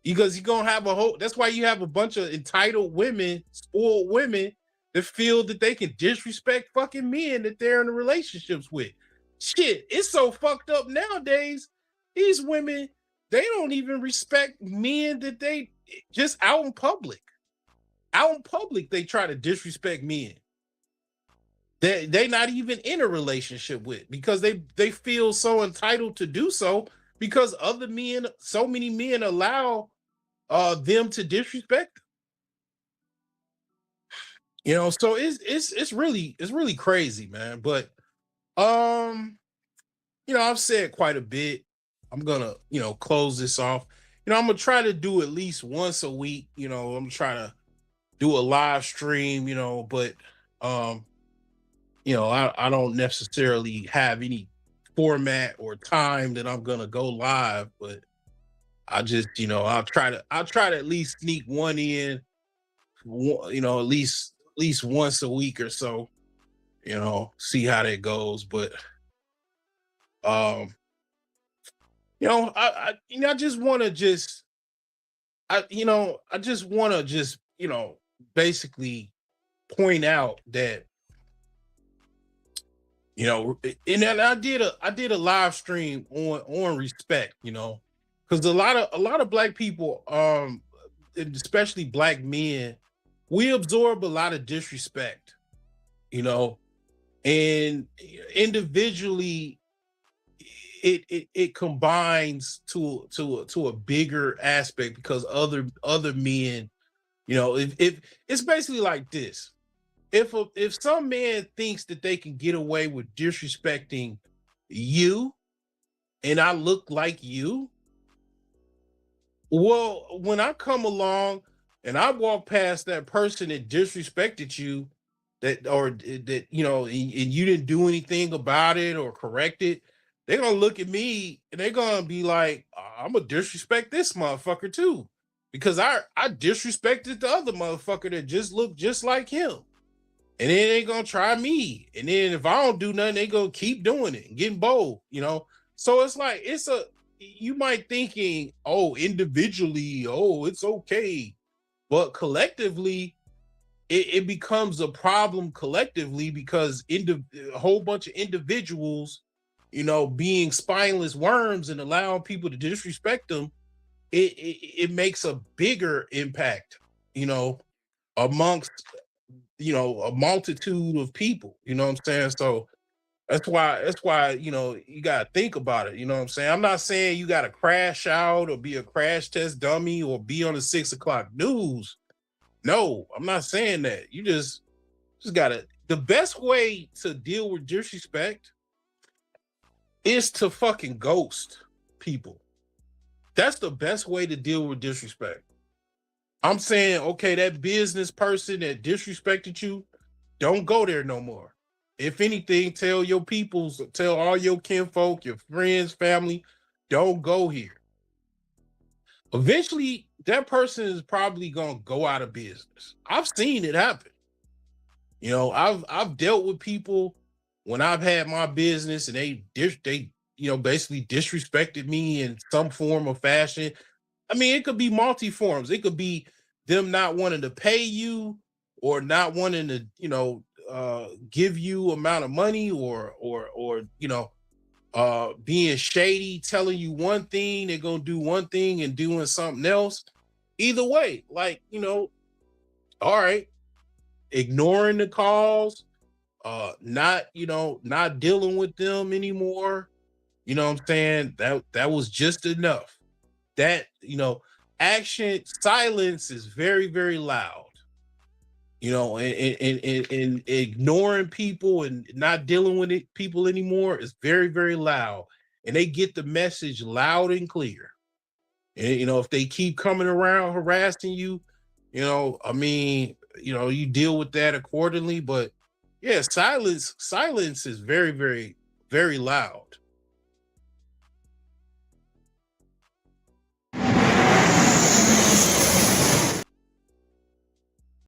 because you're gonna have that's why you have a bunch of entitled women, spoiled women, that feel that they can disrespect fucking men that they're in relationships with. Shit, it's so fucked up nowadays. These women, they don't even respect men that they just out in public. Out in public, they try to disrespect men they not even in a relationship with, because they feel so entitled to do so, because other men, so many men allow them to disrespect them. So it's really crazy, man. But I've said quite a bit. I'm gonna close this off. I'm gonna try to do at least once a week. I'm trying to do a live stream. But I don't necessarily have any format or time that I'm gonna go live, but I just, I'll try to at least sneak one in, at least once a week or so, see how that goes. But um, I just want to just basically point out that and then I did a live stream on respect, because a lot of black people, and especially black men, we absorb a lot of disrespect, you know, and individually it combines to a bigger aspect, because other men, if it's basically like this. If some man thinks that they can get away with disrespecting you, and I look like you, well, when I come along and I walk past that person that disrespected you, that and you didn't do anything about it or correct it, they're gonna look at me and they're gonna be like, I'm gonna disrespect this motherfucker too, because I disrespected the other motherfucker that just looked just like him. And then they gonna try me. And then if I don't do nothing, they gonna keep doing it and getting bold, you know. So it's like you might thinking, oh, individually, oh, it's okay. But collectively, it becomes a problem collectively because a whole bunch of individuals, you know, being spineless worms and allowing people to disrespect them, it makes a bigger impact, you know, amongst, you know, a multitude of people, you know what I'm saying? So that's why, you know, you gotta think about it, you know what I'm saying? I'm not saying you gotta crash out or be a crash test dummy or be on the 6 o'clock news. No, I'm not saying that. You just gotta, the best way to deal with disrespect is to fucking ghost people. That's the best way to deal with disrespect. I'm saying, okay, that business person that disrespected you, don't go there no more. If anything, tell your peoples, tell all your kinfolk, your friends, family, don't go here. Eventually, that person is probably gonna go out of business. I've seen it happen. You know, I've dealt with people when I've had my business and they you know basically disrespected me in some form or fashion. I mean, it could be multi forms. It could be them not wanting to pay you or not wanting to, you know, give you amount of money or you know, being shady, telling you one thing, they're gonna do one thing and doing something else. Either way, like, you know, all right, ignoring the calls, not, you know, not dealing with them anymore. You know what I'm saying? That was just enough. That, you know, action silence is very, very loud. You know, and ignoring people and not dealing with people anymore is very, very loud. And they get the message loud and clear. And you know, if they keep coming around harassing you, you know, I mean, you know, you deal with that accordingly. But yeah, silence is very, very, very loud.